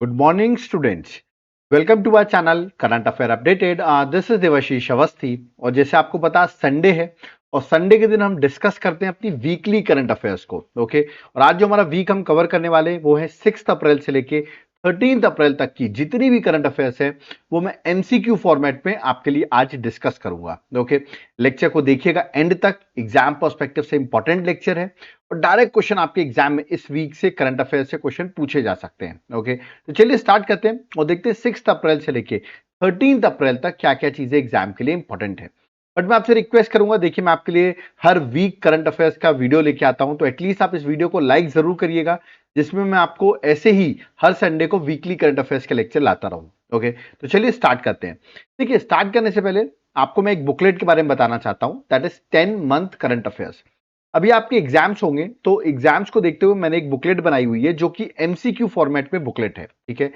Good morning, students. Welcome to our channel current affair updated. This is Devashish Awasthi और जैसे आपको पता संडे है और संडे के दिन हम डिस्कस करते हैं अपनी वीकली करंट अफेयर्स को। ओके और आज जो हमारा वीक हम कवर करने वाले हैं वो है 6 अप्रैल से लेके 13 अप्रैल तक की जितनी भी करंट अफेयर्स है वो मैं एमसीक्यू फॉर्मेट में आपके लिए आज डिस्कस करूंगा। ओके लेक्चर को देखिएगा एंड तक, एग्जाम पर्सपेक्टिव से इंपॉर्टेंट लेक्चर है और डायरेक्ट क्वेश्चन आपके एग्जाम में इस वीक से करंट अफेयर से क्वेश्चन पूछे जा सकते हैं। ओके तो चलिए स्टार्ट करते हैं और देखते हैं 6 अप्रैल से लेके 13 अप्रैल तक क्या क्या चीजें एग्जाम के लिए इंपॉर्टेंट है। बट मैं आपसे रिक्वेस्ट करूंगा, देखिए मैं आपके लिए हर वीक करंट अफेयर्स का वीडियो लेके आता हूं तो एटलीस्ट आप इस वीडियो को लाइक जरूर करिएगा, जिसमें मैं आपको ऐसे ही हर संडे को वीकली करंट अफेयर्स के लेक्चर लाता रहूं। ओके तो चलिए स्टार्ट करते हैं। देखिए स्टार्ट करने से पहले आपको मैं एक बुकलेट के बारे में बताना चाहता हूं, that is 10 month current affairs. अभी आपके एग्जाम्स होंगे तो एग्जाम्स को देखते हुए मैंने एक बुकलेट बनाई हुई है जो कि एमसीक्यू फॉर्मेट में बुकलेट है। ठीक है,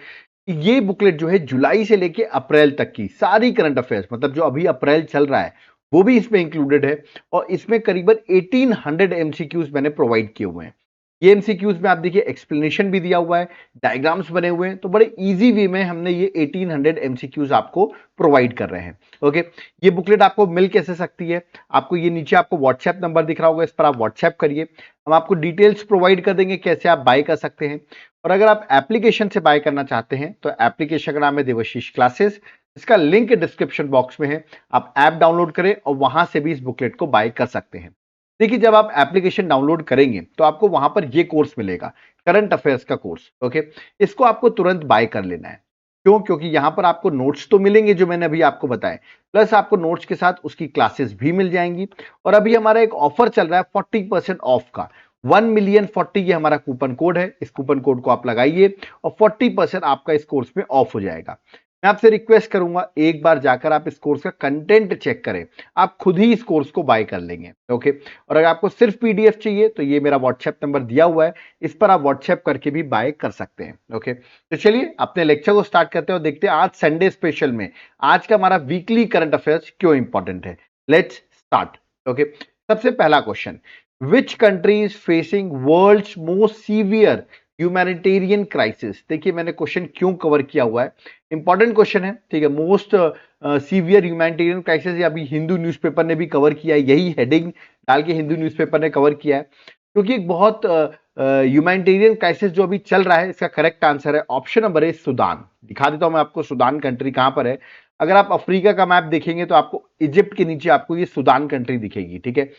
ये बुकलेट जो है जुलाई से लेके अप्रैल तक की सारी करंट अफेयर्स, मतलब जो अभी अप्रैल चल रहा है वो भी इसमें इंक्लूडेड है और इसमें करीबन 1800 एमसीक्यूज मैंने प्रोवाइड किए हुए हैं। ये एमसीक्यूज में आप देखिए एक्सप्लेनेशन भी दिया हुआ है, डायग्राम्स बने हुए हैं, तो बड़े इजी वे में हमने ये 1800 एमसीक्यूज आपको प्रोवाइड कर रहे हैं। ओके ये बुकलेट आपको मिल कैसे सकती है, आपको ये नीचे आपको व्हाट्सएप नंबर दिख रहा होगा, इस पर आप व्हाट्सएप करिए, हम आपको डिटेल्स प्रोवाइड कर देंगे कैसे आप बाय कर सकते हैं। और अगर आप एप्लीकेशन से बाय करना चाहते हैं तो एप्लीकेशन का नाम है देवाशीष क्लासेस, इसका लिंक डिस्क्रिप्शन बॉक्स में है, आप ऐप डाउनलोड करें और वहां से भी इस बुकलेट को बाय कर सकते हैं। देखिए जब आप एप्लीकेशन डाउनलोड करेंगे तो आपको वहां पर ये कोर्स मिलेगा, करंट अफेयर्स का कोर्स। ओके इसको आपको तुरंत बाय कर लेना है। क्यों? क्योंकि यहां पर आपको नोट्स तो मिलेंगे जो मैंने अभी आपको बताए, प्लस आपको नोट्स के साथ उसकी क्लासेस भी मिल जाएंगी। और अभी हमारा एक ऑफर चल रहा है 40% ऑफ का, 1,000,040 ये हमारा कूपन कोड है, इस कूपन कोड को आप लगाइए और 40% आपका इस कोर्स में ऑफ हो जाएगा। मैं आपसे रिक्वेस्ट करूंगा एक बार जाकर आप इस कोर्स का कंटेंट चेक करें, आप खुद ही इस कोर्स को बाय कर लेंगे। ओके और अगर आपको सिर्फ पीडीएफ चाहिए तो ये मेरा व्हाट्सएप नंबर दिया हुआ है, इस पर आप व्हाट्सएप करके भी बाय कर सकते हैं। ओके तो चलिए अपने लेक्चर को स्टार्ट करते हैं और देखते हैं आज संडे स्पेशल में आज का हमारा वीकली करंट अफेयर्स क्यों इंपॉर्टेंट है। Let's start. ओके सबसे पहला question, which country is facing world's most severe humanitarian crisis. देखिए मैंने क्वेश्चन क्यों कवर किया हुआ है, इंपॉर्टेंट क्वेश्चन है। ठीक है, मोस्ट सीवियर ह्यूमैनिटेरियन क्राइसिस अभी हिंदू न्यूज़पेपर ने भी कवर किया है, यही हेडिंग डाल के हिंदू न्यूज़पेपर ने कवर किया है, क्योंकि एक बहुत ह्यूमैनिटेरियन क्राइसिस जो अभी चल रहा है, इसका करेक्ट आंसर है ऑप्शन नंबर ए सुदान। दिखा देता हूं मैं आपको सुदान कंट्री कहां पर है। अगर आप अफ्रीका का मैप देखेंगे तो आपको इजिप्ट के नीचे आपको ये सुदान कंट्री दिखेगी। ठीक है,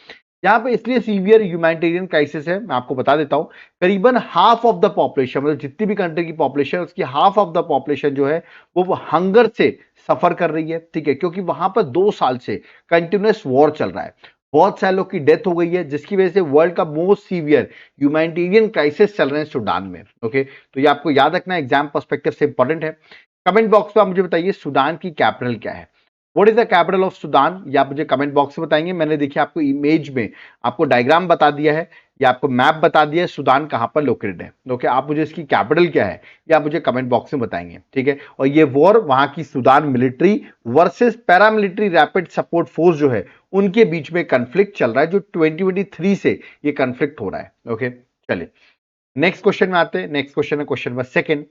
यहाँ पे इसलिए सीवियर ह्यूमैनिटेरियन क्राइसिस है, मैं आपको बता देता हूं, करीबन हाफ ऑफ द पॉपुलेशन, मतलब जितनी भी कंट्री की पॉपुलेशन है उसकी हाफ ऑफ द पॉपुलेशन जो है वो हंगर से सफर कर रही है। ठीक है, क्योंकि वहां पर 2 साल से कंटिन्यूअस वॉर चल रहा है, बहुत सारे लोग की डेथ हो गई है, जिसकी वजह से वर्ल्ड का मोस्ट सीवियर ह्यूमैनिटेरियन क्राइसिस चल रहे हैं सूडान में। ओके तो ये आपको याद रखना, एग्जाम पर्सपेक्टिव से इंपॉर्टेंट है। कमेंट बॉक्स में आप मुझे बताइए सूडान की कैपिटल क्या है, what is the capital of Sudan, या आप मुझे कमेंट बॉक्स में बताएंगे। मैंने देखिए आपको इमेज में आपको डायग्राम बता दिया है या आपको मैप बता दिया है सूडान कहां पर लोकेटेड है। ओके आप मुझे इसकी कैपिटल क्या है या आप मुझे कमेंट बॉक्स में बताएंगे। ठीक है, और ये वॉर वहां की Sudan military versus paramilitary rapid support force जो है उनके बीच में कंफ्लिक्ट चल रहा है, जो 2023 से ये कंफ्लिक्ट हो रहा है। ओके चलिए नेक्स्ट क्वेश्चन में आते हैं। नेक्स्ट क्वेश्चन है question number second,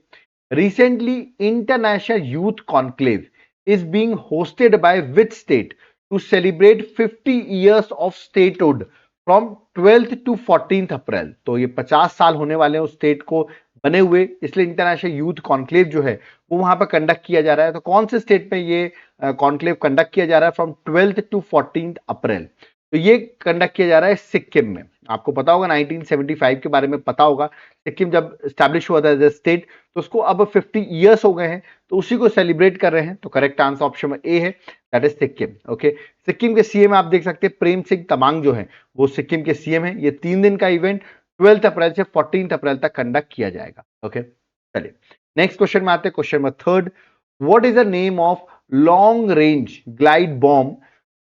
recently international youth conclave is being hosted by which state to celebrate 50 years of statehood from 12th to 14th अप्रैल। तो ये 50 साल होने वाले हैं उस स्टेट को बने हुए, इसलिए इंटरनेशनल यूथ कॉन्क्लेव जो है वो वहां पर कंडक्ट किया जा रहा है। तो कौन से स्टेट में ये कॉन्क्लेव कंडक्ट किया जा रहा है फ्रॉम 12th टू 14th अप्रैल? तो ये कंडक्ट किया जा रहा है सिक्किम में। आपको पता होगा 1975 के बारे में पता होगा, सिक्किम जब स्टैब्लिश हुआ था एज ए स्टेट, तो उसको अब 50 इयर्स हो गए हैं, तो उसी को सेलिब्रेट कर रहे हैं। तो करेक्ट आंसर ऑप्शन ए है, that is Sikkim. Okay Sikkim के सीएम आप देख सकते हैं प्रेम सिंह तमांग जो है वो सिक्किम के सीएम है। ये 3 दिन का इवेंट 12 अप्रैल से 14 अप्रैल तक कंडक्ट किया जाएगा। ओके चलिए नेक्स्ट क्वेश्चन में आते हैं, question number third, what is the name of long range glide bomb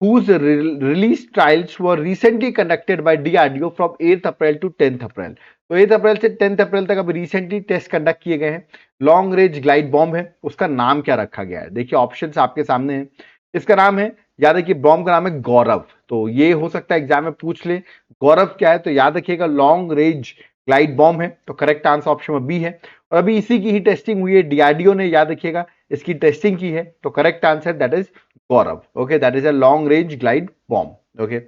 whose release trials were recently conducted by DRDO from 8th April to 10th अप्रैल। तो 8th अप्रैल से 10th अप्रैल तक अभी recently test conduct किए गए हैं, long range glide bomb है, उसका नाम क्या रखा गया है? देखिए ऑप्शंस आपके सामने हैं, इसका नाम है, याद रखिए बॉम्ब का नाम है गौरव। तो ये हो सकता है एग्जाम में पूछ ले गौरव क्या है, तो याद रखिएगा लॉन्ग रेंज ग्लाइड बॉम्ब है। तो करेक्ट आंसर ऑप्शन बी है। और अभी इसी की ही टेस्टिंग हुई है, डीआरडीओ ने, याद रखिएगा, इसकी टेस्टिंग की है। तो correct answer that is Gaurav. Okay, that is a long range glide bomb. Okay,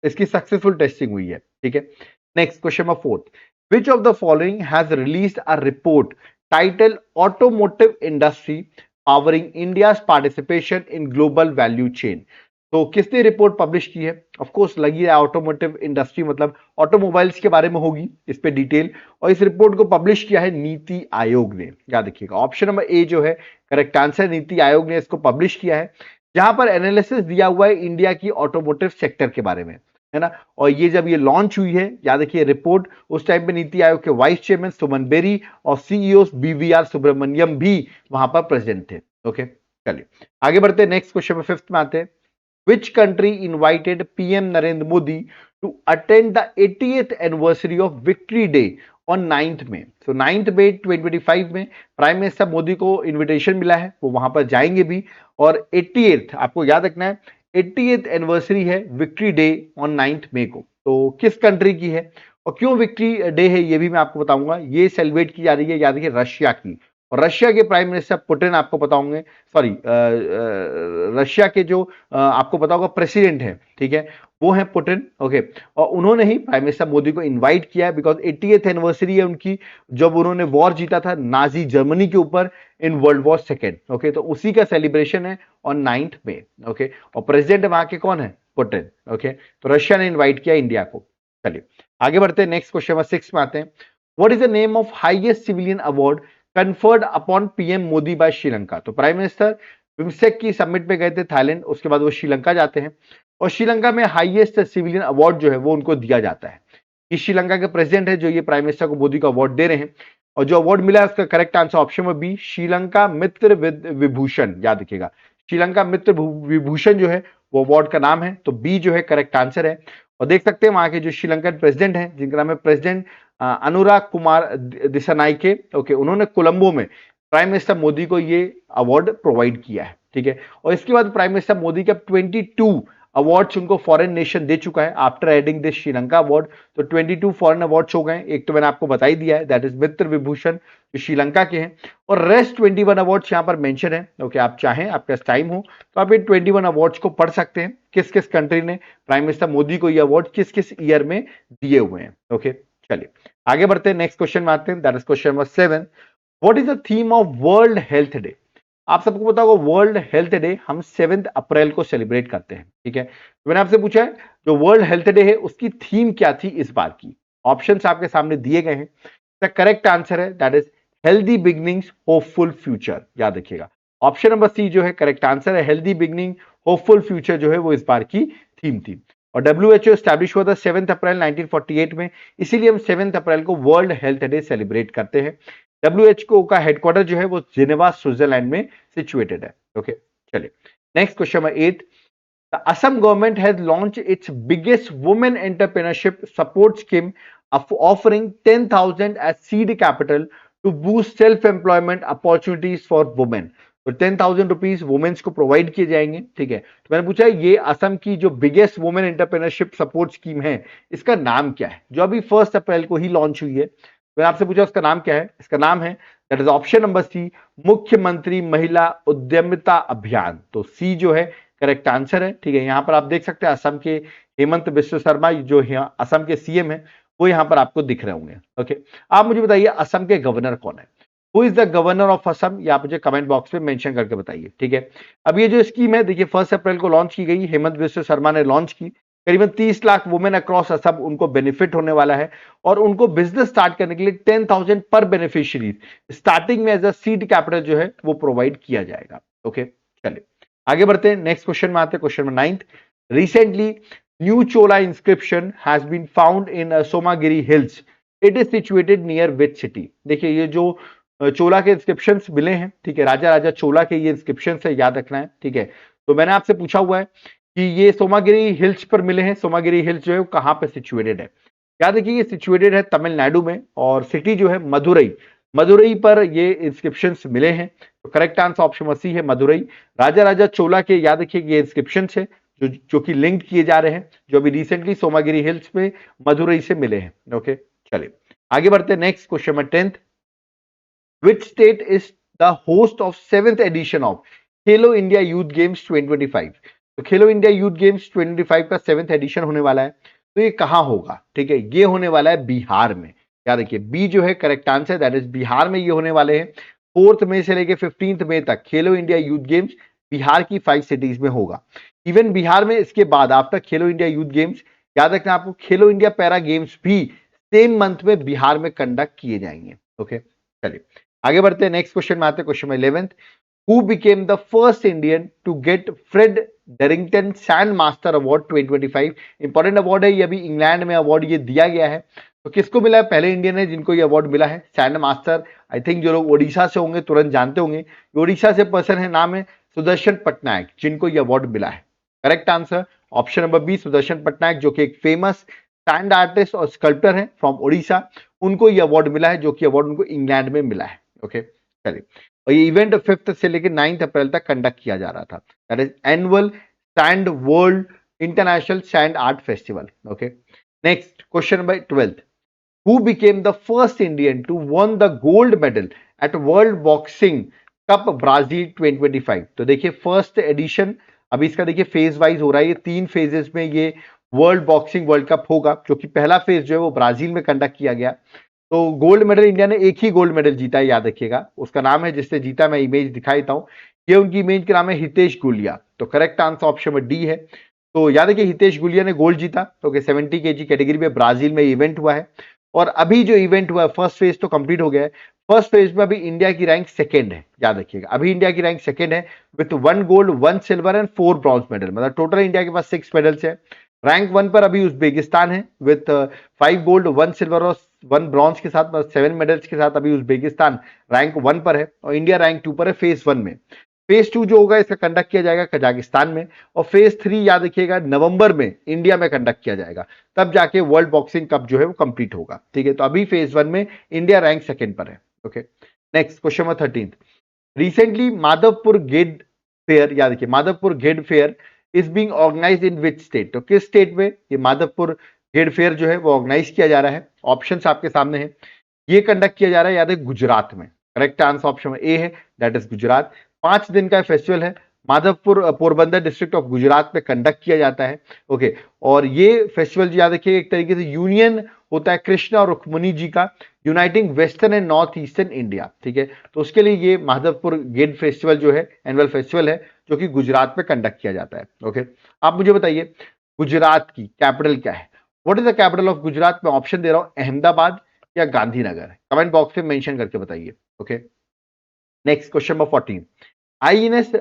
इसकी सक्सेसफुल टेस्टिंग हुई है। ठीक है, next question number 4, which of the following has released a report title automotive industry powering India's participation in global value chain. तो किसने report publish की है? Of course लगी है ऑटोमोटिव इंडस्ट्री, मतलब ऑटोमोबाइल्स के बारे में होगी इस पे डिटेल, और इस रिपोर्ट को पब्लिश किया है नीति आयोग ने। याद रखिएगा, ऑप्शन नंबर ए जो है करेक्ट आंसर, नीति आयोग ने इसको पब्लिश किया है, जहां पर एनालिसिस दिया हुआ है इंडिया की ऑटोमोटिव सेक्टर के बारे में, है ना। और ये जब ये लॉन्च हुई है, याद रखिए रिपोर्ट, उस टाइम पे नीति आयोग के वाइस चेयरमैन सुमन बेरी और सीईओ बीवीआर सुब्रमण्यम भी वहां पर प्रेजेंट थे। ओके, चलिए आगे बढ़ते हैं, नेक्स्ट क्वेश्चन में फिफ्थ में आते हैं। Which country invited PM Narendra Modi to attend the 80th anniversary of Victory Day on 9th May? So 9th May 2025 में प्राइम मिनिस्टर मोदी को इनविटेशन मिला है, वो वहां पर जाएंगे भी। और 80th आपको याद रखना है, 80th एनिवर्सरी है victory day on 9th May को। तो किस कंट्री की है और क्यों विक्ट्री डे है ये भी मैं आपको बताऊंगा। ये सेलिब्रेट की जा रही है, याद रखिए, रशिया की। और रशिया के प्राइम मिनिस्टर पुतिन आपको पता होंगे, सॉरी रशिया के जो आपको पता होगा प्रेसिडेंट है, ठीक है, वो है पुतिन। ओके, और उन्होंने ही प्राइम मिनिस्टर मोदी को इनवाइट किया है, बिकॉज 80th एनिवर्सरी है उनकी, जब उन्होंने वॉर जीता था नाजी जर्मनी के ऊपर in world war second. Okay, तो उसी का सेलिब्रेशन है ऑन 9th May। ओके, और प्रेसिडेंट वहां के कौन है? पुतिन। ओके, तो रशिया ने इन्वाइट किया इंडिया को। चलिए आगे बढ़ते हैं, नेक्स्ट क्वेश्चन नंबर 6 में आते हैं। What is the name of highest civilian award conferred upon PM Modi by Sri Lanka? तो प्राइम मिनिस्टर बिम्स्टेक की समिट पे गए थे थाईलैंड, उसके बाद वो श्रीलंका जाते हैं, और श्रीलंका में हाईएस्ट सिविलियन अवार्ड जो है वो उनको दिया जाता है। कि श्रीलंका के प्रेसिडेंट है जो ये प्राइम मिनिस्टर को मोदी को अवार्ड दे रहे हैं, और जो अवार्ड मिला है उसका करेक्ट आंसर ऑप्शन में बी, श्रीलंका मित्र विभूषण। याद रखिएगा, श्रीलंका मित्र विभूषण जो है वो अवार्ड का नाम है, तो बी जो है करेक्ट आंसर है। और देख सकते हैं वहां के जो श्रीलंकन प्रेसिडेंट हैं, जिनका नाम है प्रेसिडेंट अनुराग कुमार दिसानाइके। ओके, उन्होंने कोलंबो में प्राइम मिनिस्टर मोदी को ये अवार्ड प्रोवाइड किया है। ठीक है, और इसके बाद प्राइम मिनिस्टर मोदी के 22 अवार्ड्स उनको फॉरेन नेशन दे चुका है after adding this Sri Lanka award. तो 22 फॉरेन अवार्ड्स हो गए, एक तो मैंने आपको बता ही दिया है, दैट इज मित्र विभूषण जो श्रीलंका के हैं, और रेस्ट 21 अवार्ड्स यहाँ पर मेंशन है। ओके, आप चाहें, आपके पास टाइम हो तो आप ये 21 अवार्ड्स को पढ़ सकते हैं, किस किस कंट्री ने प्राइम मिनिस्टर मोदी को ये अवार्ड किस किस ईयर में दिए हुए हैं। ओके, चलिए आगे बढ़ते हैं, नेक्स्ट क्वेश्चन में आते हैं, that is question number 7। What is the theme of world health day? आप सबको पता होगा वर्ल्ड हेल्थ डे हम 7 अप्रैल को सेलिब्रेट करते हैं। ठीक है, तो मैंने आपसे पूछा है जो वर्ल्ड हेल्थ डे है उसकी थीम क्या थी इस बार की। ऑप्शंस आपके सामने दिए गए हैं, द करेक्ट आंसर है that is healthy beginnings hopeful future. याद रखिएगा, ऑप्शन नंबर सी जो है करेक्ट आंसर है, हेल्दी बिगनिंग होपफुल फ्यूचर जो है वो इस बार की थीम थी। और WHO स्टैब्लिश हुआ था 7 अप्रैल 1948 में, इसीलिए हम 7 अप्रैल को वर्ल्ड हेल्थ डे सेलिब्रेट करते हैं। WHO का हेडक्वार्टर जो है वो जिनेवा स्विट्जरलैंड में सिचुएटेड है। ओके, चलिए next question number 8। The Assam government has launch its biggest women entrepreneurship support scheme offering 10,000 as seed capital to boost self employment opportunities for women. तो 10,000 रुपीज वुमेन्स को provide किए जाएंगे। ठीक है, तो मैंने पूछा ये असम की जो biggest women entrepreneurship support scheme है इसका नाम क्या है, जो अभी 1 अप्रैल को ही लॉन्च हुई है। मैंने आपसे पूछा उसका नाम क्या है, इसका नाम है that is option number C, मुख्यमंत्री महिला उद्यमिता अभियान। तो सी जो है करेक्ट आंसर है। ठीक है, यहां पर आप देख सकते हैं असम के हेमंत बिस्व शर्मा जो असम के सीएम है वो यहां पर आपको दिख रहे होंगे। ओके, आप मुझे बताइए असम के गवर्नर कौन है, who is the governor of Assam, या मुझे कमेंट बॉक्स में मेंशन करके बताइए। ठीक है, अब ये जो स्कीम है देखिए 1 अप्रैल को लॉन्च की गई, हेमंत बिस्व शर्मा ने लॉन्च की, करीबन 30 लाख वुमेन अक्रॉस असम उनको बेनिफिट होने वाला है, और उनको बिजनेस स्टार्ट करने के लिए 10,000 पर बेनिफिशियरी स्टार्टिंग में एज अ सीड कैपिटल जो है वो प्रोवाइड किया जाएगा। ओके, चलिए आगे बढ़ते हैं, नेक्स्ट क्वेश्चन में आते हैं, question number 9। Recently new Chola inscription has been found in Somagiri hills, it is situated near which city? देखिए ये जो चोला के इंस्क्रिप्शन मिले हैं, ठीक है, राजा राजा चोला के ये इंस्क्रिप्शन है, याद रखना है। ठीक है, तो मैंने आपसे पूछा हुआ है कि ये सोमागिरी हिल्स पर मिले हैं, सोमागिरी हिल्स जो है वो कहां पे सिचुएटेड है। याद रखिए ये सिचुएटेड है तमिलनाडु में, और सिटी जो है मदुरई, मदुरई पर ये इंस्क्रिप्शन मिले हैं। तो करेक्ट आंसर ऑप्शन सी है मदुरई। राजा राजा चोला के याद रखिए ये इंस्क्रिप्शन है जो कि लिंक किए जा रहे हैं, जो अभी रिसेंटली सोमागिरी हिल्स में मदुरई से मिले हैं। ओके, चलिए आगे बढ़ते हैं, next question number 10। Which state is the host of 7th edition of Khelo India youth games 2025? तो खेलो इंडिया यूथ गेम्स 2025 का 7th एडिशन होने वाला है, तो ये कहां होगा? ठीक है, ये होने वाला है बिहार में। याद रखिए, बी जो है correct answer, that is Bihar में ये होने वाले हैं। 4th मई से लेके 15th मई तक खेलो इंडिया यूथ गेम्स बिहार की 5 सिटीज में होगा। इवन बिहार में इसके बाद आफ्टर खेलो इंडिया यूथ गेम्स, याद रखना आपको, खेलो इंडिया पैरा गेम्स भी सेम मंथ में बिहार में कंडक्ट किए जाएंगे। ओके, चलिए आगे बढ़ते हैं, नेक्स्ट क्वेश्चन में आते हैं, question 11th। Who became the first Indian to get Fred Darrington Sandmaster Award 2025? Important award है ये, अभी इंग्लैंड में अवार्ड ये दिया गया है। तो किसको मिला है? पहले इंडियन है जिनको ये अवार्ड मिला है, सैंड मास्टर। आई थिंक जो लोग ओडिशा से होंगे तुरंत जानते होंगे, ओडिशा से पर्सन है, नाम है सुदर्शन पटनायक, जिनको ये अवार्ड मिला है। Correct answer option number B, Sudarshan Pattnaik, जो कि एक फेमस सैंड आर्टिस्ट और स्कल्प्टर है फ्रॉम ओडिशा। उनको ये अवार्ड मिला है, जो कि अवार्ड उनको इंग्लैंड में मिला है। ओके, चलिए, और ये इवेंट 5th से लेकर 9th अप्रैल तक कंडक्ट किया जा रहा था। That is annual sand world international sand art festival. Okay, next question number 12th। Who became the first Indian to won the gold medal at World Boxing Cup Brazil 2025? तो देखिए first edition, अभी इसका देखिए phase wise हो रहा है, ये 3 phases में ये वर्ल्ड बॉक्सिंग वर्ल्ड कप होगा, जो कि पहला फेज जो है वो ब्राजील में कंडक्ट किया गया। तो गोल्ड मेडल इंडिया ने एक ही गोल्ड मेडल जीता है, याद रखिएगा, उसका नाम है, जिसने जीता, मैं इमेज दिखा देता हूँ, ये उनकी इमेज का नाम है हितेश गुलिया। तो correct answer option number D है। तो याद है कि हितेश गुलिया ने गोल्ड जीता। तो 70 kg कैटेगरी में ब्राजील में इवेंट हुआ है, और अभी जो इवेंट हुआ है फर्स्ट फेज तो कंप्लीट हो गया है। फर्स्ट फेज में अभी इंडिया की रैंक सेकंड है, याद रखिएगा, अभी इंडिया की रैंक सेकंड है with 1 gold 1 silver and 4 bronze medal, मतलब टोटल इंडिया के पास 6 मेडल्स है। रैंक 1 पर अभी उज्बेकिस्तान है विथ 5 गोल्ड 1 सिल्वर और 1 ब्रॉन्ज के साथ, 7 मेडल्स के साथ अभी उज्बेकिस्तान रैंक 1 पर है, और इंडिया रैंक 2 पर है फेज 1 में। फेज 2 जो होगा इसका कंडक्ट किया जाएगा कजाकिस्तान में, और फेज 3 याद रखिएगा नवंबर में इंडिया में कंडक्ट किया जाएगा, तब जाके वर्ल्ड बॉक्सिंग कप जो है वो कंप्लीट होगा। ठीक है, तो अभी फेज 1 में इंडिया रैंक सेकंड पर है। Okay, next question number 13th। Recently Madhavpur Ghed fair, याद रखिए Madhavpur Ghed fair is being organised in which state? तो किस स्टेट में ये माधवपुर गेड फेयर जो है वो ऑर्गेनाइज किया जा रहा है? ऑप्शंस आपके सामने हैं, ये कंडक्ट किया जा रहा है, याद है, गुजरात में। करेक्ट आंसर ऑप्शन ए है, दैट इज गुजरात। 5 दिन का फेस्टिवल है, माधवपुर पोरबंदर डिस्ट्रिक्ट ऑफ गुजरात में कंडक्ट किया जाता है। ओके, और ये फेस्टिवल याद रखिए एक तरीके से यूनियन होता है कृष्ण और रुक्मणी जी का, uniting western and north eastern India. ठीक है, तो उसके लिए ये माधवपुर गेट फेस्टिवल जो है एनुअल फेस्टिवल है, जो कि गुजरात में कंडक्ट किया जाता है। ओके, आप मुझे बताइए गुजरात की कैपिटल क्या है? What is the capital of Gujarat? मैं ऑप्शन दे रहा हूं, अहमदाबाद या गांधीनगर, कमेंट बॉक्स में मेंशन करके बताइए। Okay, next question number 14। INS,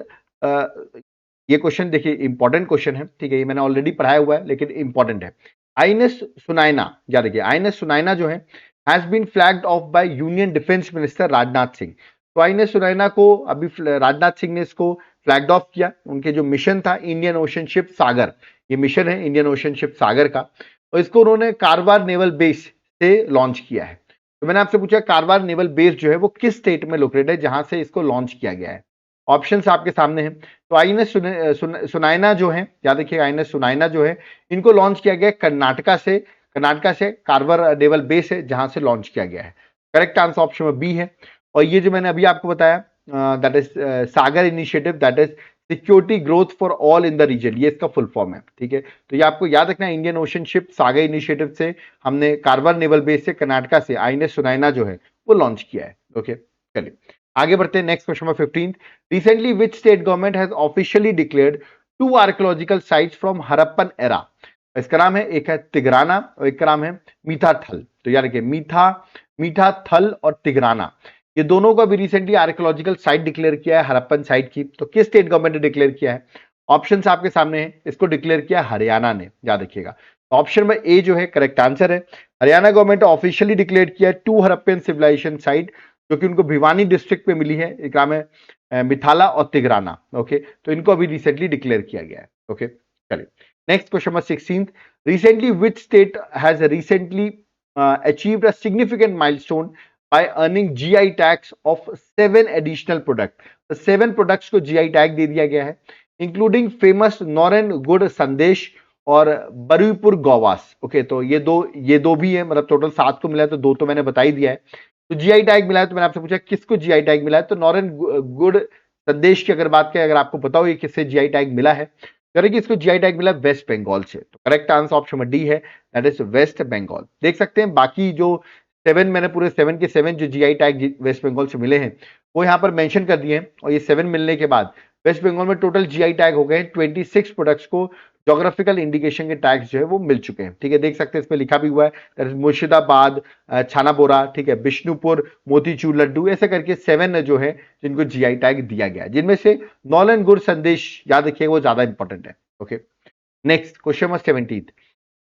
ये क्वेश्चन देखिए इंपॉर्टेंट क्वेश्चन है, ठीक है, ये मैंने ऑलरेडी पढ़ाया हुआ है लेकिन इंपॉर्टेंट है। आईएनएस सुनायना, याद रखिए आईएनएस सुनायना जो है has been flagged off by union defence minister Rajnath Singh. तो आईएनएस सुनायना को अभी राजनाथ सिंह ने इसको फ्लैग्ड ऑफ किया, उनके जो मिशन था इंडियन ओशन शिप सागर, ये मिशन है इंडियन ओशन शिप सागर का, और इसको उन्होंने कारवार नेवल बेस से लॉन्च किया है। तो मैंने आपसे पूछा कारवार नेवल बेस जो है वो किस स्टेट में लोकेटेड है जहां से इसको लॉन्च किया गया है? ऑप्शंस आपके सामने हैं। तो आईएनएस सुनायना जो है, याद रखिएगा आईएनएस सुनायना जो है इनको लॉन्च किया गया कर्नाटका से कारवार नेवल बेस है जहां से लॉन्च किया गया है। करेक्ट आंसर ऑप्शन में बी है। और ये जो मैंने अभी आपको बताया that is SAGAR initiative, that is security growth for all in the region, ये इसका फुल फॉर्म है। ठीक है, तो ये आपको याद रखना है, इंडियन ओशन शिप सागर इनिशिएटिव से हमने कारवार नेवल बेस से कर्नाटका से आईएनएस सुनायना जो है वो लॉन्च किया है। ओके, चलिए आगे बढ़ते हैं, next question number 15। Recently which state government has officially declared 2 archaeological sites from Harappan era? इसका नाम है, एक है तिगराना और एक का नाम है मीठा थल। तो याद रखिए मीठा थल और तिगराना, ये दोनों का भी रिसेंटली आर्कियोलॉजिकल साइट डिक्लेयर किया है हड़प्पन साइट की। तो किस स्टेट गवर्नमेंट ने डिक्लेयर किया है? ऑप्शंस आपके सामने हैं, इसको डिक्लेयर किया हरियाणा ने, याद रखिएगा। ऑप्शन में ए जो है करेक्ट आंसर है, हरियाणा गवर्नमेंट ऑफिशियली डिक्लेयर किया 2 हड़प्पन सिविलाइजेशन साइट जो कि उनको भिवानी डिस्ट्रिक्ट में मिली है, एक नाम है मिथाला और तिगराना। ओके, तो इनको अभी रिसेंटली डिक्लेयर किया गया है। ओके, चलिए next question number 16। Recently which state has recently achieved a significant milestone by earning GI tags of 7 additional products। तो 7 प्रोडक्ट्स को GI टैग दे दिया गया है, इंक्लूडिंग फेमस नॉरेन गुड संदेश और बरुईपुर गौवास। ओके, तो ये दो भी है, मतलब टोटल 7 को मिला है, तो 2 तो मैंने बता ही दिया है। तो जीआई टैग मिला है, तो मैंने आपसे पूछा किसको जीआई टैग मिला है, तो नॉरेन गुड संदेश की अगर बात करें, अगर आपको पता हो ये किससे जीआई टैग मिला है, करें कि इसको जीआई टैग मिला वेस्ट बंगाल से। तो correct answer option number D है, दैट इज वेस्ट बंगाल। देख सकते हैं बाकी जो 7 मैंने पूरे 7 के 7 जो जीआई टैग वेस्ट बंगाल से मिले हैं वो यहाँ पर मेंशन कर दिए हैं, और ये 7 मिलने के बाद वेस्ट बंगाल में टोटल जीआई टैग हो गए हैं 26 प्रोडक्ट्स को जोग्राफिकल इंडिकेशन के टैग्स जो है वो मिल चुके हैं। ठीक है, देख सकते हैं इसमें लिखा भी हुआ है, दैट इज मुर्शिदाबाद, छाना बोरा, ठीक है, बिष्णुपुर, मोतीचूर लड्डू, ऐसे करके 7 जो है जिनको जीआई टैग दिया गया, जिनमें से नॉलन गुड संदेश याद रखिएगा वो ज्यादा इंपॉर्टेंट है। Okay, next question number 17,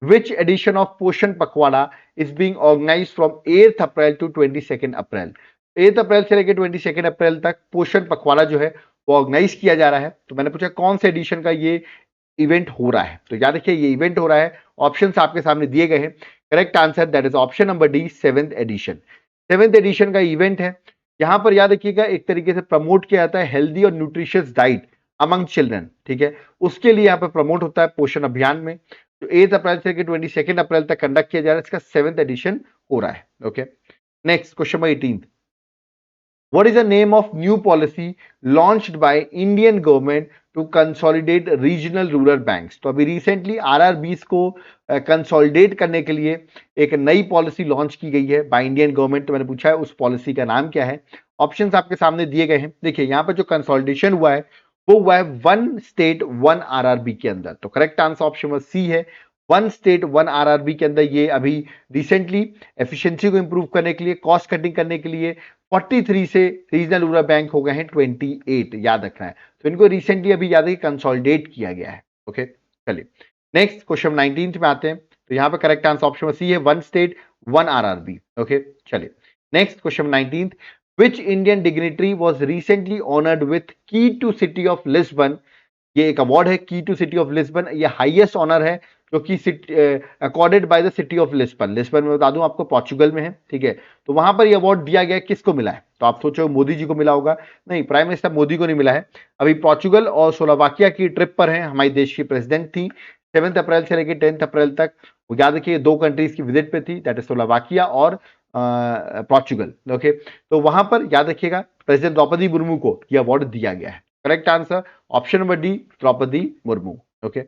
which edition of पोषण पखवाड़ा is being organized from 8th April to 22nd अप्रैल। 8 अप्रैल से लेकर 22 अप्रैल तक पोषण पखवाड़ा जो है वो ऑर्गेनाइज किया जा रहा है। तो मैंने पूछा कौन से एडिशन का ये इवेंट हो रहा है, तो याद रखिए ये इवेंट हो रहा है, ऑप्शंस आपके सामने दिए गए हैं। Correct answer that is option number D, 7th edition. 7th edition का इवेंट है। यहां पर याद रखिएगा एक तरीके से प्रमोट किया जाता है हेल्दी और न्यूट्रिशियस डाइट अमंग चिल्ड्रन, ठीक है, उसके लिए यहाँ पर प्रमोट होता है पोषण अभियान में। तो 8 अप्रैल से लेकर 22 अप्रैल तक कंडक्ट किया जा रहा है, इसका 7th एडिशन हो रहा है। Okay, next question number 18, what is the name of new policy launched by Indian government to consolidate regional rural banks। तो अभी रिसेंटली आरआरबीज को कंसोलिडेट करने के लिए एक नई पॉलिसी लॉन्च की गई है बाय इंडियन गवर्नमेंट। तो मैंने पूछा है उस पॉलिसी का नाम क्या है, ऑप्शंस आपके सामने दिए गए हैं। देखिए यहाँ पर जो कंसोलिडेशन हुआ है वो हुआ है 1 स्टेट 1 आरआरबी के अंदर। तो correct answer option number C है, 1 स्टेट 1 आरआरबी के अंदर ये अभी रिसेंटली एफिशिएंसी को इंप्रूव करने के लिए, कॉस्ट कटिंग करने के लिए 43 से रीजनल रूरल बैंक हो गए हैं 28, याद रखना है। तो इनको रिसेंटली अभी याद है कंसोलिडेट किया गया है। ओके, चलिए नेक्स्ट क्वेश्चन 19 में आते हैं। तो यहाँ पे करेक्ट आंसर ऑप्शन सी है, 1 स्टेट 1 आरआरबी। ओके, चलिए next question 19, which Indian dignitary was recently honored with key to city of Lisbon। ये एक अवार्ड है की टू सिटी ऑफ लिस्बन, ये हाईएस्ट ऑनर है जो कि accorded by the city of Lisbon. Lisbon में बता दूं आपको पोर्चुगल में है, ठीक है। तो वहां पर ये अवार्ड दिया गया, किसको मिला है, तो आप सोचो मोदी जी को मिला होगा, नहीं, प्राइम मिनिस्टर मोदी को नहीं मिला है। अभी पोर्चुगल और स्लोवाकिया की ट्रिप पर है हमारे देश की प्रेसिडेंट थी 7 अप्रैल से लेकर 10 अप्रैल तक। वो याद रखिए 2 कंट्रीज की विजिट पे थी, दैट इज स्लोवाकिया और पोर्चुगल। ओके, तो वहां पर याद रखिएगा प्रेसिडेंट द्रौपदी मुर्मू को यह अवार्ड दिया गया है। Correct answer option number D, Draupadi Murmu. Okay,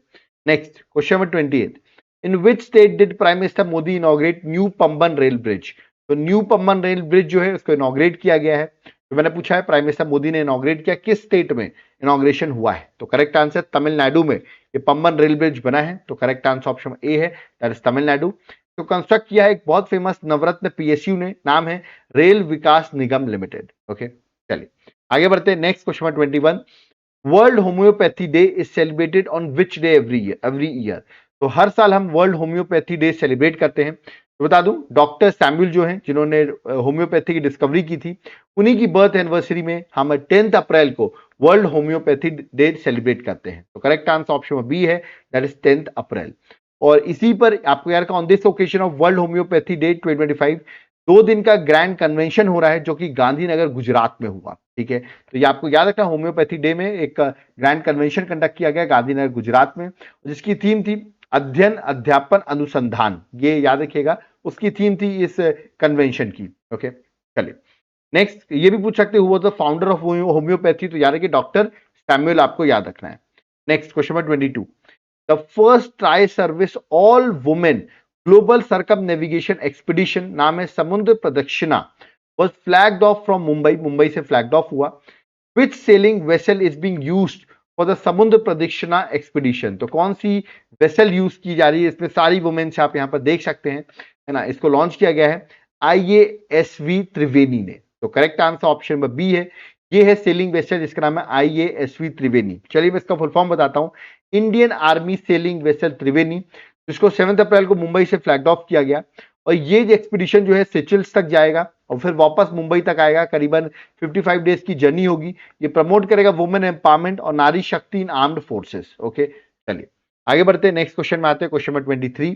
next question number 28, in which state did prime minister Modi inaugurate new Pamban rail bridge. तो न्यू पंबन रेल ब्रिज जो है उसको इनॉग्रेट किया गया है। तो मैंने पूछा है प्राइम मिनिस्टर मोदी ने इनॉग्रेट किया, किस स्टेट में इनॉग्रेशन हुआ है, तो करेक्ट आंसर तमिलनाडु में ये पंबन रेल ब्रिज बना है। तो करेक्ट आंसर ऑप्शन ए है, दैट इज तमिलनाडु। तो कंस्ट्रक्ट किया है एक बहुत फेमस नवरत्न पीएसयू ने, नाम है रेल विकास निगम लिमिटेड। ओके, चलिए आगे बढ़ते हैं। Next question number 21, world homeopathy day is celebrated on which day every year. तो हर साल हम वर्ल्ड होम्योपैथी डे सेलिब्रेट करते हैं। तो बता दूं डॉक्टर सैमुअल जो हैं जिन्होंने होम्योपैथी की डिस्कवरी की थी, उन्हीं की बर्थ एनिवर्सरी में हम 10 अप्रैल को वर्ल्ड होम्योपैथी डे सेलिब्रेट करते हैं। तो करेक्ट आंसर ऑप्शन बी है, दैट इज 10 अप्रैल। और इसी पर आपको यार on this occasion of world homeopathy day 2025 2 दिन का ग्रैंड कन्वेंशन हो रहा है जो कि गांधीनगर गुजरात में हुआ। ठीक है, तो ये आपको याद रखना, होम्योपैथी डे में एक ग्रैंड कन्वेंशन कंडक्ट किया गया गांधीनगर गुजरात में, जिसकी थीम थी अध्ययन अध्यापन अनुसंधान, ये याद रखिएगा उसकी थीम थी इस कन्वेंशन की। ओके, चलिए नेक्स्ट ये भी पूछ सकते हो द फाउंडर ऑफ होम्योपैथी, तो याद रखिए डॉक्टर सैमुअल आपको याद रखना है। Next question number 22, the first tri service all women global circum navigation expedition, नाम है समुद्र प्रदक्षिणा, was flagged off from Mumbai से फ्लैग्ड ऑफ हुआ। which sailing vessel is being used for the समुद्र प्रदक्षिणा एक्सपीडिशन, तो कौन सी वेसल यूज की जा रही है, इसमें सारी वुमेन्स आप यहाँ पर देख सकते हैं, है ना। इसको लॉन्च किया गया है IASV त्रिवेणी ने। तो correct answer option number B है, ये है सेलिंग वेसल जिसका नाम है IASV त्रिवेणी। चलिए मैं इसका फुल फॉर्म बताता हूँ, इंडियन आर्मी सेलिंग वेसल त्रिवेणी, जिसको 7 अप्रैल को मुंबई से फ्लैग्ड ऑफ किया गया। और ये एक्सपीडिशन जो है सिचल्स तक जाएगा और फिर वापस मुंबई तक आएगा, करीबन 55 डेज की जर्नी होगी। ये प्रमोट करेगा वुमेन एम्पावरमेंट और नारी शक्ति इन आर्म्ड फोर्सेस। ओके, चलिए आगे बढ़ते हैं। नेक्स्ट क्वेश्चन में आते हैं, question number 23,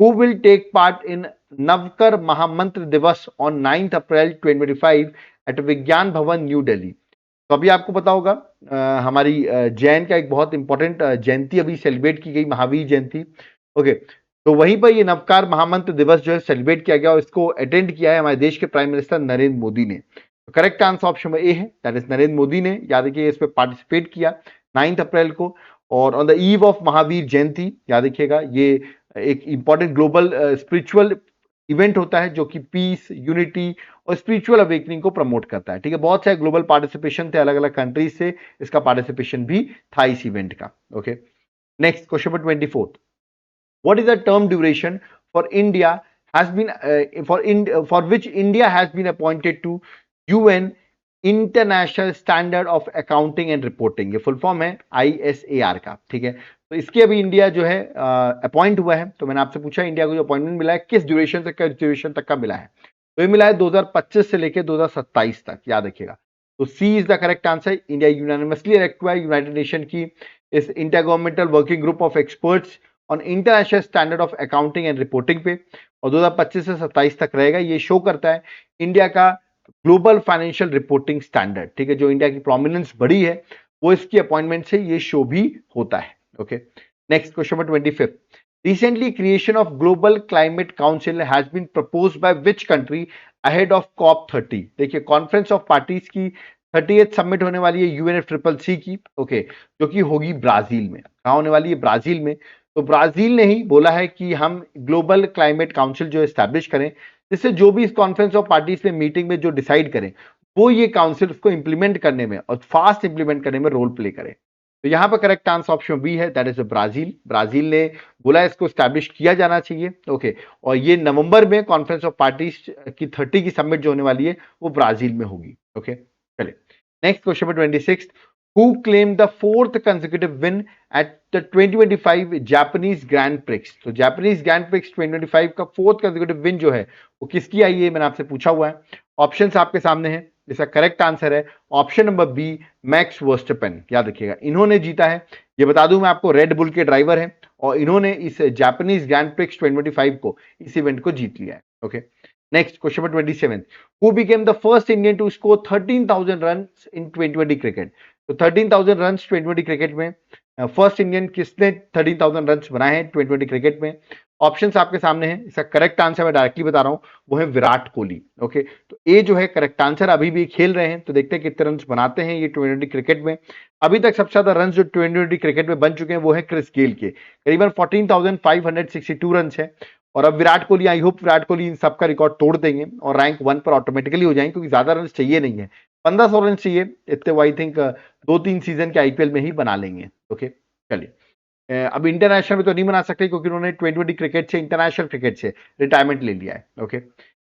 who will take part in Navkar Mahamantra Divas on 9 April 2025 eight विज्ञान भवन न्यू दिल्ली। तो अभी आपको पता होगा हमारी जैन का एक बहुत इंपॉर्टेंट जयंती अभी सेलिब्रेट की गई, महावीर जयंती। ओके, तो वहीं पर ये नवकार महामंत्र दिवस जो है सेलिब्रेट किया गया और इसको अटेंड किया है हमारे देश के प्राइम मिनिस्टर नरेंद्र मोदी ने। तो करेक्ट आंसर ऑप्शन ए है, दैट इज नरेंद्र मोदी ने याद रखिए इस पे पार्टिसिपेट किया 9 अप्रैल को। और on the eve of Mahavir Jayanti याद रखिएगा ये एक इंपॉर्टेंट ग्लोबल स्पिरिचुअल इवेंट होता है जो कि पीस, यूनिटी और स्पिरिचुअल अवेकनिंग को प्रमोट करता है। ठीक है, बहुत सारे ग्लोबल पार्टिसिपेशन थे अलग अलग कंट्रीज से, इसका पार्टिसिपेशन भी था इस इवेंट का। Okay, next question number 24, what is the term duration for India has been for which India has been appointed to UN international standard of accounting and reporting, ये फुल फॉर्म है ISAR का। ठीक है, तो इसके अभी India जो है अपॉइंट हुआ है। तो मैंने आपसे पूछा इंडिया को जो अपॉइंटमेंट मिला है किस ड्यूरेशन से किस ड्यूरेशन तक का मिला है, तो ये मिला है 2025 से लेकर 2027 तक, याद रखिएगा। तो C is the correct answer. India unanimously elect हुआ है यूनाइटेड नेशन की इस intergovernmental working group of experts on international standard of accounting and reporting पे, और 2025 से 27 तक रहेगा। ये शो करता है इंडिया का ग्लोबल फाइनेंशियल रिपोर्टिंग स्टैंडर्ड। ठीक है, जो इंडिया की प्रोमिनेंस बढ़ी है वो इसकी अपॉइंटमेंट से ये शो भी होता है। Okay, next question number 25, recently creation of global climate council has been proposed by which country ahead of COP30। देखिए कॉन्फ्रेंस ऑफ पार्टीज की 38th समिट होने वाली है UNFCCC की। ओके, जो कि होगी ब्राजील में। कहाँ होने वाली है? ब्राजील में। तो ब्राजील ने ही बोला है कि हम ग्लोबल क्लाइमेट काउंसिल जो एस्टैब्लिश करें, जिससे जो भी इस कॉन्फ्रेंस ऑफ पार्टीज में मीटिंग में जो डिसाइड करें वो ये काउंसिल उसको इंप्लीमेंट करने में और फास्ट इंप्लीमेंट करने में रोल प्ले करे। तो यहां पर करेक्ट आंसर ऑप्शन बी है, दैट इज ब्राजील। ब्राजील ने बोला इसको स्टैब्लिश किया जाना चाहिए। ओके, और ये नवंबर में कॉन्फ्रेंस ऑफ पार्टीज की 30 की समिट जो होने वाली है वो ब्राजील में होगी। ओके, चलिए next question number 26, who claimed the fourth consecutive win at the 2025 Japanese Grand Prix। तो Japanese Grand Prix 2025 का फोर्थ consecutive win जो है वो किसकी आई है, मैंने आपसे पूछा हुआ है। ऑप्शंस आपके सामने हैं, इसका करेक्ट आंसर है option number B, Max Verstappen. याद रखिएगा इन्होंने जीता है। ये बता दूं मैं आपको, रेड बुल के ड्राइवर हैं और इन्होंने इस जापानीज ग्रैंड प्रिक्स 2025 को इस इवेंट को जीत लिया है। Okay, next question number 27, who became the first Indian to score 13,000 runs in 2020 cricket. तो 13,000 रन्स 2020 क्रिकेट में फर्स्ट इंडियन किसने 13,000 रन्स बनाए हैं 2020 क्रिकेट में? ऑप्शंस आपके सामने हैं, इसका करेक्ट आंसर मैं डायरेक्टली बता रहा हूं, वो है विराट कोहली। ओके, तो ए जो है करेक्ट आंसर। अभी भी खेल रहे हैं तो देखते हैं कितने रन्स बनाते हैं ये 2020 क्रिकेट में। अभी तक सबसे ज्यादा रन्स जो 2020 क्रिकेट में बन चुके हैं वो है क्रिस गेल के, करीबन 14,562 रन्स है। और अब विराट कोहली, आई होप विराट कोहली इन सबका रिकॉर्ड तोड़ देंगे और रैंक 1 पर ऑटोमेटिकली हो जाएंगे, क्योंकि ज्यादा रन चाहिए नहीं है, 1500 रन चाहिए, इतने वो आई थिंक 2-3 सीजन के IPL में ही बना लेंगे। ओके, चलिए अब इंटरनेशनल में तो नहीं बना सकते क्योंकि उन्होंने 2020 क्रिकेट से, इंटरनेशनल क्रिकेट से रिटायरमेंट ले लिया है। Okay,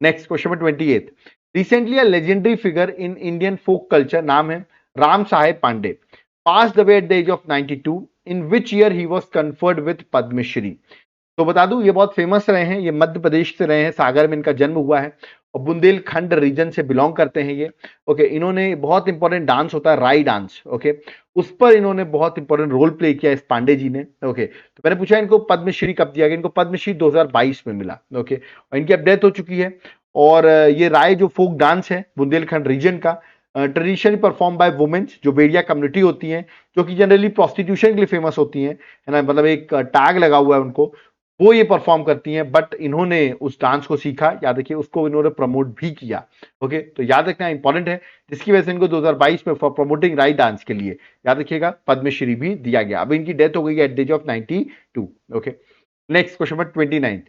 next question number 28, recently a legendary figure in Indian folk culture, नाम है Ram Saheb Pande, passed away at the age of 92, in which year he was conferred with Padmashri. तो बता दूं ये बहुत फेमस रहे हैं, ये मध्य प्रदेश से रहे हैं, सागर में इनका जन्म हुआ है और बुंदेलखंड रीजन से बिलोंग करते हैं ये। ओके, इन्होंने बहुत इंपॉर्टेंट डांस होता है राई डांस, ओके, उस पर इन्होंने बहुत इंपॉर्टेंट रोल प्ले किया इस पांडे जी ने। ओके, तो मैंने पूछा इनको पद्मश्री कब दिया गया, इनको पद्मश्री 2022 में मिला। ओके, और इनकी अब डेथ हो चुकी है। और ये राय जो फोक डांस है बुंदेलखंड रीजन का, ट्रेडिशनली परफॉर्म बाय वुमेन्स, जो बेड़िया कम्युनिटी होती हैं, जो कि जनरली प्रोस्टिट्यूशन के लिए फेमस होती हैं, है ना, मतलब एक टैग लगा हुआ है उनको, वो ये परफॉर्म करती हैं। बट इन्होंने उस डांस को सीखा, याद रखिए, उसको इन्होंने प्रमोट भी किया। ओके, तो याद रखना इंपॉर्टेंट है, जिसकी वजह से इनको 2022 में फॉर प्रमोटिंग राइट डांस के लिए, याद रखिएगा, पद्मश्री भी दिया गया। अब इनकी डेथ हो गई at the age of 92। Okay, next question number 29,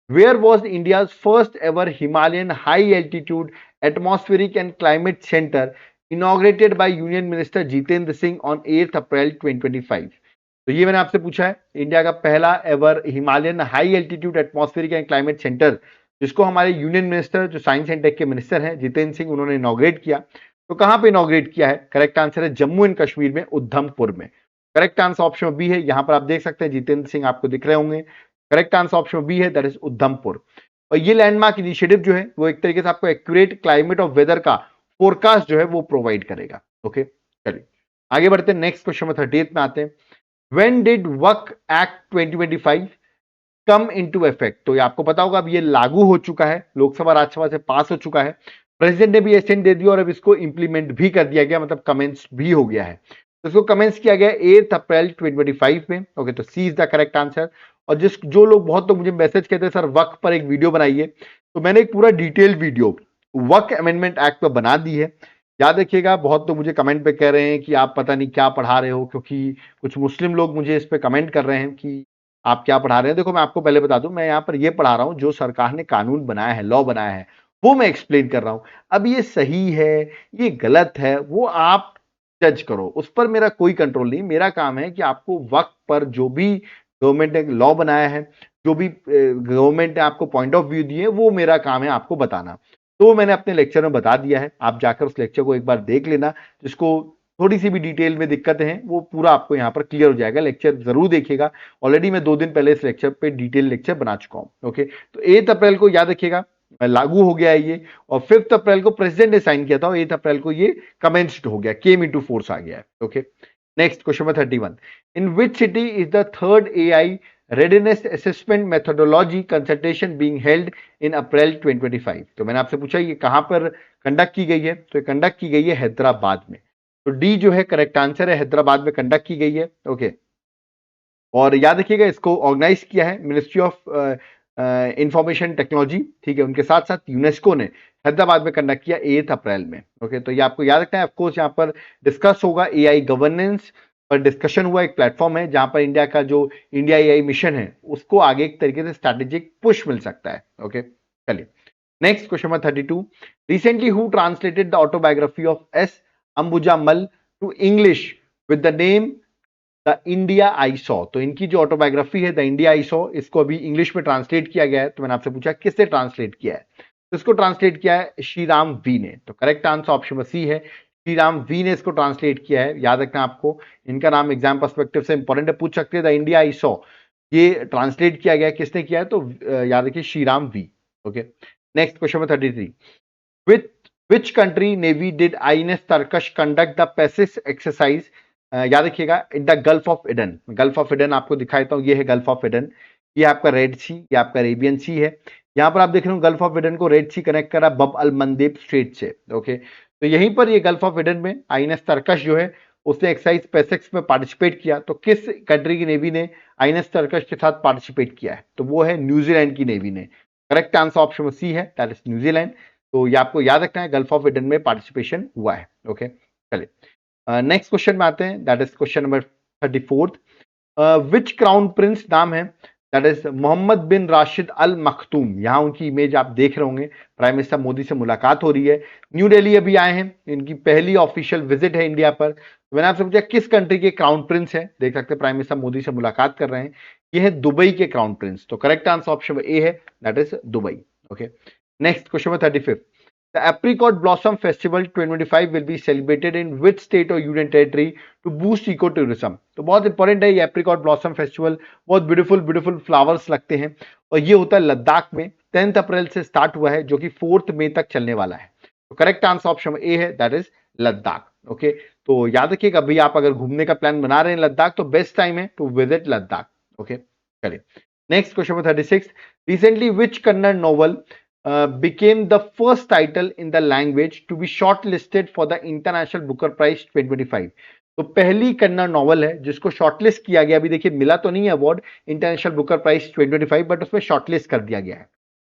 where was India first ever Himalayan high altitude atmospheric and climate centre inaugurated by union minister Jitendra Singh on 8 April 2025। तो ये मैंने आपसे पूछा है, इंडिया का पहला ever Himalayan high altitude atmospheric and climate centre, जिसको हमारे यूनियन मिनिस्टर जो साइंस एंड टेक के मिनिस्टर हैं जितेंद्र सिंह, उन्होंने इनॉग्रेट किया। तो कहां पे इनॉग्रेट किया है? करेक्ट आंसर है जम्मू एंड कश्मीर में, उधमपुर में। करेक्ट आंसर ऑप्शन बी है, यहां पर आप देख सकते हैं जितेंद्र सिंह आपको दिख रहे होंगे। करेक्ट आंसर ऑप्शन बी है, दैट इज उधमपुर। और ये लैंडमार्क इनिशिएटिव जो है वो एक तरीके से आपको एक्यूरेट क्लाइमेट ऑफ वेदर का फोरकास्ट जो है वो प्रोवाइड करेगा। ओके, चलिए आगे बढ़ते हैं, नेक्स्ट क्वेश्चन में 38 में आते हैं। When did WACC Act 2025 come into effect? तो ये आपको पता होगा, अब ये लागू हो चुका है, लोकसभा राज्यसभा से पास हो चुका है, प्रेसिडेंट ने भी एसेंट दे दिया और अब इसको इंप्लीमेंट भी कर दिया गया, मतलब कमेंस भी हो गया है। तो इसको कमेंस किया गया 8 अप्रैल 2025 में। ओके, तो C is the correct answer. और जो लोग बहुत लोग मुझे मैसेज कहते हैं सर वक्फ पर एक वीडियो बनाइए, तो मैंने एक पूरा डिटेल वीडियो वक्फ अमेंडमेंट एक्ट पर बना दी है। याद रखिएगा, बहुत लोग मुझे कमेंट पे कह रहे हैं कि आप पता नहीं क्या पढ़ा रहे हो, क्योंकि कुछ मुस्लिम लोग मुझे इस पे कमेंट कर रहे हैं कि आप क्या पढ़ा रहे हैं। देखो मैं आपको पहले बता दूं, मैं यहाँ पर ये पढ़ा रहा हूँ जो सरकार ने कानून बनाया है, लॉ बनाया है, वो मैं एक्सप्लेन कर रहा हूं। अब ये सही है, ये गलत है, वो आप जज करो, उस पर मेरा कोई कंट्रोल नहीं। मेरा काम है कि आपको वक्त पर जो भी गवर्नमेंट ने लॉ बनाया है, जो भी गवर्नमेंट ने आपको पॉइंट ऑफ व्यू दिए, वो मेरा काम है आपको बताना। तो मैंने अपने लेक्चर में बता दिया है, आप जाकर उस लेक्चर को एक बार देख लेना। जिसको थोड़ी सी भी डिटेल में दिक्कतें हैं वो पूरा आपको यहाँ पर क्लियर हो जाएगा। लेक्चर जरूर देखिएगा, ऑलरेडी मैं 2 दिन पहले इस लेक्चर पे डिटेल लेक्चर बना चुका हूं। ओके, तो 8 अप्रैल को याद रखिएगा लागू हो गया है ये, और 5 अप्रैल को प्रेसिडेंट ने साइन किया था, और 8 अप्रैल को ये कमेंस्ड हो गया, केम इनटू फोर्स आ गया है। Okay, next question number 31, in which city is the third AI readiness assessment methodology consultation being held in April 2025? तो मैंने आपसे पूछा ये कहां पर कंडक्ट की गई है, तो ये कंडक्ट की गई है हैदराबाद में। तो डी जो है करेक्ट आंसर है, हैदराबाद में कंडक्ट की गई है। ओके, और याद रखिएगा इसको ऑर्गेनाइज किया है मिनिस्ट्री ऑफ इंफॉर्मेशन टेक्नोलॉजी, ठीक है, उनके साथ साथ यूनेस्को ने हैदराबाद में कंडक्ट किया 8 अप्रैल में। ओके, तो ये आपको याद रखना है। ऑफकोर्स यहाँ पर डिस्कस होगा एआई गवर्नेंस पर, डिस्कशन हुआ, एक प्लेटफॉर्म है जहां पर इंडिया का जो इंडिया एआई मिशन है उसको आगे एक तरीके से स्ट्रैटेजिक पुश मिल सकता है। ओके, चलिए next question number 32, recently who translated the autobiography of S Ambujammal to English with the name the India I saw? तो इनकी जो ऑटोबायोग्राफी है द इंडिया आई सॉ, इसको अभी इंग्लिश में ट्रांसलेट किया गया है। तो मैंने आपसे पूछा किससे ट्रांसलेट किया है, तो इसको ट्रांसलेट किया है श्रीराम वी ने। तो करेक्ट आंसर ऑप्शन सी है, श्रीराम वी ने इसको ट्रांसलेट किया है। याद रखना आपको, इनका नाम एग्जाम पर्सपेक्टिव से इंपॉर्टेंट है, पूछ सकते हैं। द इंडिया आई सॉ ये ट्रांसलेट किया गया, किसने किया है, तो याद रखिए Sriram V. Okay, next question number 33, with which country navy did INS Tarkash conduct the PASSEX exercise? याद रखिएगा in the Gulf of Aden. Gulf of Aden आपको दिखाता हूं, ये है गल्फ ऑफ इडन, ये आपका रेड सी, ये आपका अरेबियन सी है। यहां पर आप देख रहे हो गल्फ ऑफ इडन को रेड सी कनेक्ट करा बब अल मंदेब स्ट्रेट से। ओके, तो यहीं पर ये गल्फ ऑफ इडन में आईएनएस तरकश जो है उसने एक्सरसाइज पैसिक्स में पार्टिसिपेट किया। तो किस कंट्री की नेवी ने आईएनएस तरकश के साथ पार्टिसिपेट किया है, तो वो है न्यूजीलैंड की नेवी ने। करेक्ट आंसर ऑप्शन सी है, दैट इज न्यूजीलैंड। तो ये आपको याद रखना है, गल्फ ऑफ इडन में पार्टिसिपेशन हुआ है। ओके, चलिए नेक्स्ट क्वेश्चन में आते हैं, that is question number 34, which crown prince नाम है, that is Mohammed bin Rashid Al Maktoum. यहां उनकी इमेज आप देख रहे होंगे, प्राइम मिनिस्टर मोदी से मुलाकात हो रही है, न्यू दिल्ली अभी आए हैं, इनकी पहली ऑफिशियल विजिट है इंडिया पर। तो मैंने आपसे पूछा किस कंट्री के क्राउन प्रिंस है, देख सकते हैं प्राइम मिनिस्टर मोदी से मुलाकात कर रहे हैं, ये है दुबई के क्राउन प्रिंस। तो करेक्ट आंसर ऑप्शन ए है, that is Dubai. Okay, next question number 35, The Apricot Blossom Festival 2025 will be celebrated in which state or union territory to boost ecotourism? तो बहुत इंपॉर्टेंट है ये apricot blossom festival, बहुत beautiful flowers लगते हैं, और ये होता है लद्दाख में। 10 अप्रैल से स्टार्ट हुआ है, जो कि 4 मई तक चलने वाला है। तो करेक्ट आंसर ऑप्शन ए है, दैट इज लद्दाख। ओके, तो याद रखिएगा अभी आप अगर घूमने का प्लान बना रहे हैं लद्दाख, तो बेस्ट टाइम है टू विजिट लद्दाख। ओके, चलिए next question number 36, recently which Kannada novel became the first title in the language to be shortlisted for the International Booker Prize 2025? तो पहली कन्नड़ नॉवल है जिसको शॉर्टलिस्ट किया गया। अभी देखिए मिला तो नहीं है award international Booker prize 2025, but उसमें शॉर्टलिस्ट कर दिया गया है।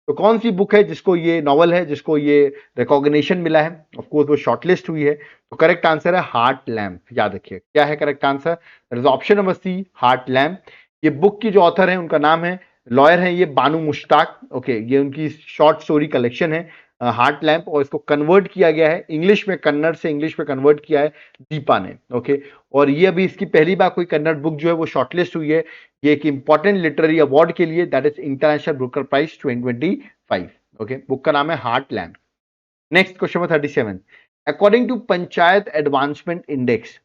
तो कौन सी बुक है जिसको ये नॉवल है जिसको ये रिकॉग्निशन मिला है, ऑफ कोर्स वो शॉर्टलिस्ट हुई है। तो करेक्ट आंसर है हार्ट लैम्प। याद रखिए क्या है correct answer, that is option number C, heart lamp. ये बुक की जो ऑथर है उनका नाम है, लॉयर है ये बानू मुश्ताक। ओके, ये उनकी शॉर्ट स्टोरी कलेक्शन है हार्ट लैम्प, और इसको कन्वर्ट किया गया है इंग्लिश में, कन्नड़ से इंग्लिश में कन्वर्ट किया है दीपा ने। ओके, और ये अभी इसकी पहली बार कोई कन्नड़ बुक जो है वो शॉर्टलिस्ट हुई है, ये एक इंपॉर्टेंट लिटरेरी अवार्ड के लिए, that is International Booker prize 2025। Okay, book का नाम है heart Lamp. Next question number 37, according to panchayat advancement index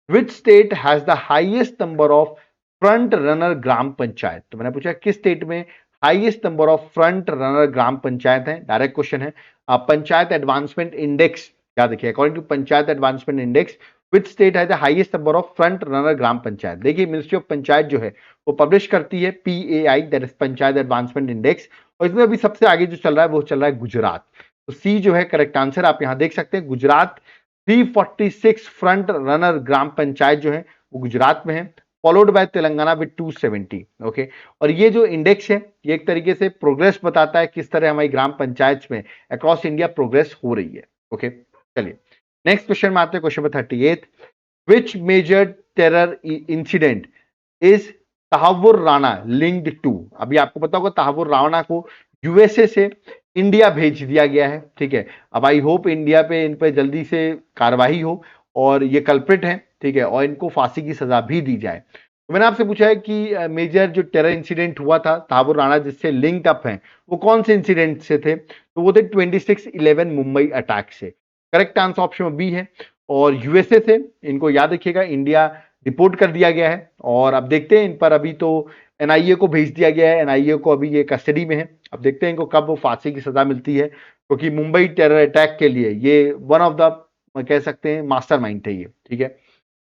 which state has the highest number of front runner gram panchayat? तो मैंने पूछा किस स्टेट में highest number of front runner gram panchayat है, direct question है। पंचायत एडवांसमेंट इंडेक्स, याद रखिए according to panchayat advancement index which state है the highest number of front runner gram panchayat? देखिए मिनिस्ट्री ऑफ पंचायत जो है वो पब्लिश करती है PAI, that is panchayat advancement index, और इसमें अभी सबसे आगे जो चल रहा है वो चल रहा है गुजरात। तो सी जो है करेक्ट आंसर, आप यहां देख सकते हैं गुजरात 346 फ्रंट रनर ग्राम पंचायत जो है वो गुजरात में है। Followed by Telangana with 270। Okay, और ये जो इंडेक्स है ये एक तरीके से प्रोग्रेस बताता है, किस तरह हमारी ग्राम पंचायत में अक्रॉस इंडिया प्रोग्रेस हो रही है। ओके, चलिए नेक्स्ट क्वेश्चन में आते हैं, question number 38। Which major terror incident is Tahawwur Rana linked to? अभी आपको पता होगा तहावुर राणा को यूएसए से इंडिया भेज दिया गया है, ठीक है। अब आई होप इंडिया पे इन पे जल्दी से कार्रवाई हो और ये कल्प्रिट है, ठीक है, और इनको फांसी की सजा भी दी जाए। तो मैंने आपसे पूछा है कि मेजर जो टेरर इंसिडेंट हुआ था तहावुर राणा जिससे लिंक अप है वो कौन से इंसिडेंट से थे? तो वो थे 26/11 मुंबई अटैक से। करेक्ट आंसर ऑप्शन बी है। और यूएसए से इनको याद रखिएगा इंडिया रिपोर्ट कर दिया गया है और अब देखते हैं इन पर, अभी तो एनआईए को भेज दिया गया है, एनआईए को अभी ये कस्टडी में है। अब देखते हैं इनको कब वो फांसी की सजा मिलती है, क्योंकि मुंबई टेरर अटैक के लिए ये वन ऑफ द कह सकते हैं मास्टरमाइंड थे ये, ठीक है।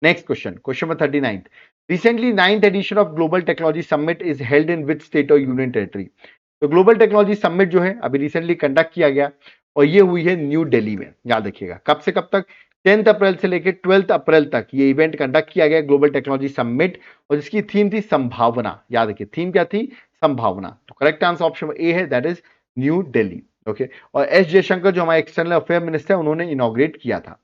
Next question, question number 39। रिसेंटली 9th edition of global technology summit is held in which state और यूनियन टेरिटरी? तो ग्लोबल टेक्नोलॉजी समिट जो है अभी रिसेंटली कंडक्ट किया गया और ये हुई है न्यू दिल्ली में। याद रखिएगा कब से कब तक? 10th अप्रैल से लेकर 12th अप्रैल तक ये इवेंट कंडक्ट किया गया ग्लोबल टेक्नोलॉजी समिट, और जिसकी थीम थी संभावना। याद रखिए थीम क्या थी? संभावना। तो करेक्ट आंसर ऑप्शन ए है, that is new Delhi. Okay, और एस जयशंकर जो हमारे एक्सटर्नल अफेयर मिनिस्टर उन्होंने इनॉग्रेट किया था।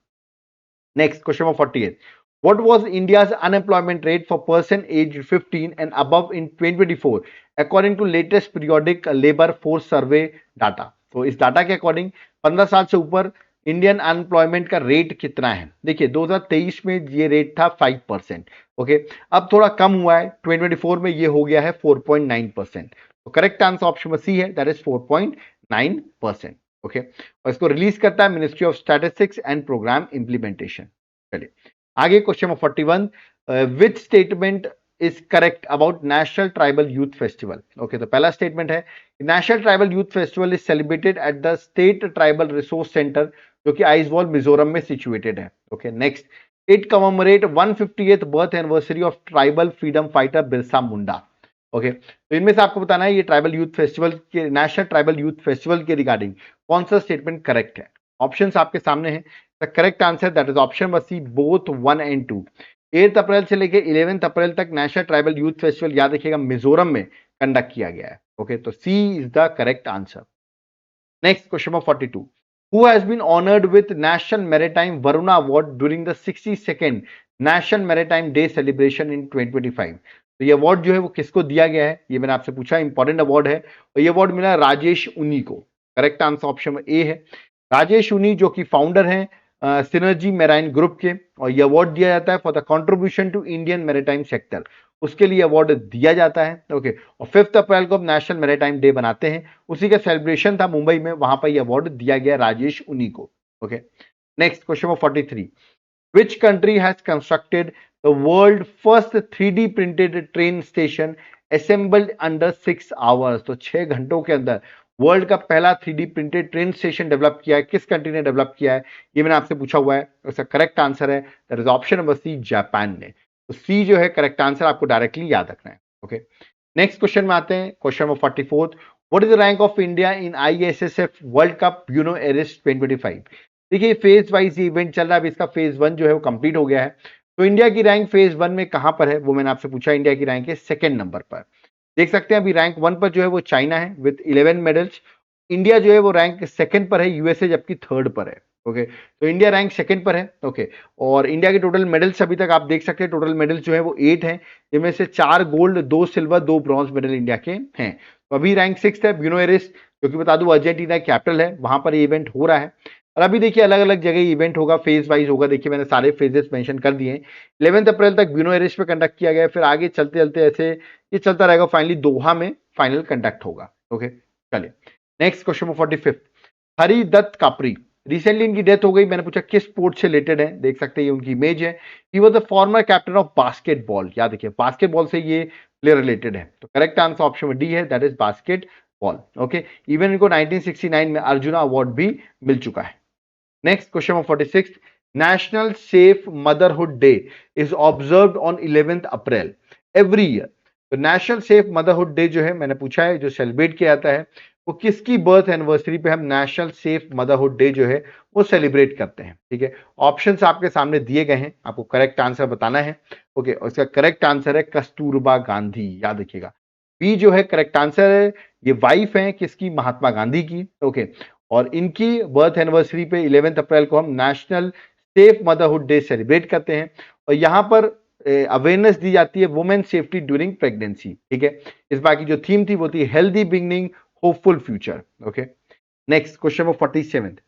Next question number 48। What was India's unemployment rate for person aged 15 and above in 2024 according to latest periodic labor force survey data? तो इस data के according 15 साल से ऊपर इंडियन अनएम्प्लॉयमेंट का रेट कितना है? देखिए 2023 में ये रेट था 5%। ओके, अब थोड़ा कम हुआ है, 2024 में ये हो गया है 4.9%। तो करेक्ट आंसर ऑप्शन सी है, दैट इज 4.9%। ओके, और इसको रिलीज करता है ministry of statistics and programme implementation. चलिए आगे question number 41। Which statement is correct about national tribal youth festival? Okay, तो पहला स्टेटमेंट है national tribal youth festival is celebrated at the state tribal resource centre जो कि आइजवॉल मिजोरम में situated है। Okay, next, it commemorate 158th birth anniversary of tribal freedom fighter Birsa Munda. Okay, तो इनमें से आपको बताना है ये ट्राइबल यूथ फेस्टिवल के, नेशनल ट्राइबल यूथ फेस्टिवल के रिगार्डिंग कौन सा स्टेटमेंट करेक्ट है। ऑप्शंस आपके सामने हैं। The correct answer that is option number C, both 1 and 2। 8th April से लेकर 11th अप्रैल तक नेशनल ट्राइबल यूथ फेस्टिवल याद रखिएगा मिजोरम में कंडक्ट किया गया है। ओके, तो C is the correct answer. Next question number 42। Who has been honored with National Maritime Varuna Award during the 62nd National Maritime Day celebration in 2025? तो ये award जो है वो किसको दिया गया है, ये मैंने आपसे पूछा, इंपॉर्टेंट अवार्ड है, और ये अवार्ड मिला राजेश उनी को। करेक्ट आंसर ऑप्शन ए है, राजेश उनी जो कि फाउंडर हैं सिनर्जी मैराइन ग्रुप के, और ये अवार्ड दिया जाता है for the contribution to Indian maritime sector, उसके लिए अवार्ड दिया जाता है। ओके, और 5th अप्रैल को अब नेशनल मैरीटाइम डे बनाते हैं, उसी का सेलिब्रेशन था मुंबई में, वहां पर ये अवार्ड दिया गया राजेश उनी को। Okay, next question number 43। Which country has constructed the world first 3D printed train station assembled under 6 hours? तो 6 घंटों के अंदर वर्ल्ड का पहला 3D printed train station develop किया है, किस कंट्री ने डेवलप किया है, ये मैंने आपसे पूछा हुआ है। उसका करेक्ट आंसर है that is option number C, Japan ने। तो सी जो है करेक्ट आंसर, आपको डायरेक्टली याद रखना है। ओके, नेक्स्ट क्वेश्चन में आते हैं, question number 44। What is the rank of India in ISSF world cup Buenos Aires 2025? देखिए फेज वाइज इवेंट चल रहा है, अभी इसका फेज 1 जो है वो कंप्लीट हो गया है। तो इंडिया की रैंक फेज 1 में कहां पर है वो मैंने आपसे पूछा, इंडिया की रैंक है 2nd नंबर पर। देख सकते हैं अभी रैंक 1 पर जो है वो चाइना है विद 11 मेडल्स, इंडिया जो है वो रैंक 2nd पर है, यूएसए जबकि 3rd पर है। ओके, तो इंडिया रैंक 2nd पर है। ओके, और इंडिया के टोटल मेडल्स अभी तक आप देख सकते हैं, टोटल मेडल्स जो है वो 8 हैं, जिनमें से 4 gold, 2 silver, 2 bronze medal India के हैं। तो अभी रैंक 6th है ब्यूनो एरिस, जो कि बता दूं अर्जेंटीना कैपिटल है, वहां पर इवेंट हो रहा है। और अभी देखिए अलग अलग जगह इवेंट होगा, फेज वाइज होगा। देखिए मैंने सारे फेजेस मेंशन कर दिए हैं। 11th अप्रैल तक ब्यूनो एरिस पे कंडक्ट किया गया, फिर आगे चलते चलते ऐसे ये चलता रहेगा, फाइनली दोहा में फाइनल कंडक्ट होगा। ओके, चलिए नेक्स्ट क्वेश्चन 45। हरी दत्त कापरी, रिसेंटली इनकी डेथ हो गई, मैंने पूछा किस स्पोर्ट से रिलेटेड है, देख सकते हैं ये उनकी इमेज है। He was the former captain of basketball, याद देखिए बास्केटबॉल से ये प्लेयर रिलेटेड है। तो करेक्ट आंसर ऑप्शन डी है, that is basketball. Okay, even इनको 1969 में अर्जुना अवार्ड भी मिल चुका है। Next question number 46। National safe motherhood day is observed on 11th April every year. तो नेशनल सेफ मदरहुड डे जो है मैंने पूछा है जो सेलिब्रेट किया जाता है वो किसकी बर्थ एनिवर्सरी पे हम नेशनल सेफ मदरहुड डे जो है वो सेलिब्रेट करते हैं। ठीक है, ऑप्शंस आपके सामने दिए गए हैं, आपको करेक्ट आंसर बताना है। ओके, और इसका करेक्ट आंसर है कस्तूरबा गांधी, याद रखिएगा। बी जो है करेक्ट आंसर है, ये वाइफ है किसकी, महात्मा गांधी की। ओके, और इनकी बर्थ एनिवर्सरी पे 11 अप्रैल को हम national safe motherhood day celebrate करते हैं। और यहाँ पर अवेयरनेस दी जाती है वुमेन सेफ्टी ड्यूरिंग प्रेगनेंसी। ठीक है, इस बार की जो थीम थी वो थी healthy beginning hopeful future. Okay. Next, question number 47th.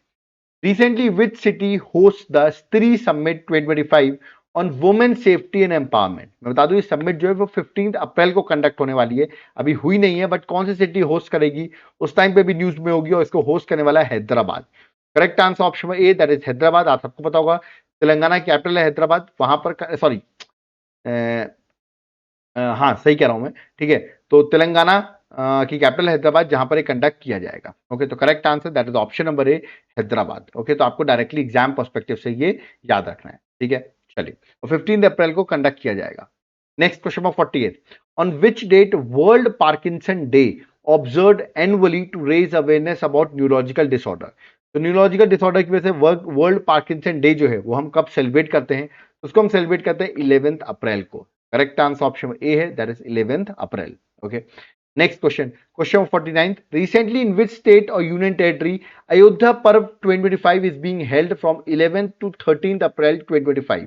Recently, which city hosts the Stree Summit 2025 on women safety and empowerment? मैं बता दूं ये समिट जो है वो 15 अप्रैल को कंडक्ट होने वाली है, अभी हुई नहीं है, बट कौन सी सिटी होस्ट करेगी उस टाइम पे भी न्यूज में होगी, और इसको होस्ट करने वाला है Hyderabad. Correct answer option A, that is Hyderabad. आप सबको पता होगा तेलंगाना कैपिटल है हैदराबाद, वहां पर सॉरी हाँ सही कह रहा हूं मैं। ठीक है, तो तेलंगाना की कैपिटल हैदराबाद, जहां पर ये कंडक्ट किया जाएगा। ओके, तो correct answer that is option number A, Hyderabad. Okay, तो आपको डायरेक्टली एग्जाम पर्सपेक्टिव से ये याद रखना है। ठीक है, चलिए, और 15 अप्रैल को कंडक्ट किया जाएगा। Next question number 48, on which date world Parkinson day observed annually to raise awareness about neurological disorder? तो न्यूरोलॉजिकल डिसऑर्डर की वजह से वर्ल्ड पार्किंसन डे जो है वो हम कब सेलिब्रेट करते हैं? उसको हम सेलिब्रेट करते हैं 11 अप्रैल को। करेक्ट आंसर ऑप्शन ए है, that is 11 April. Okay, next question, question 49, recently in which state और यूनियन टेरिटरी अयोध्या पर्व 2025 is being held from 11 to 13 अप्रैल 2025?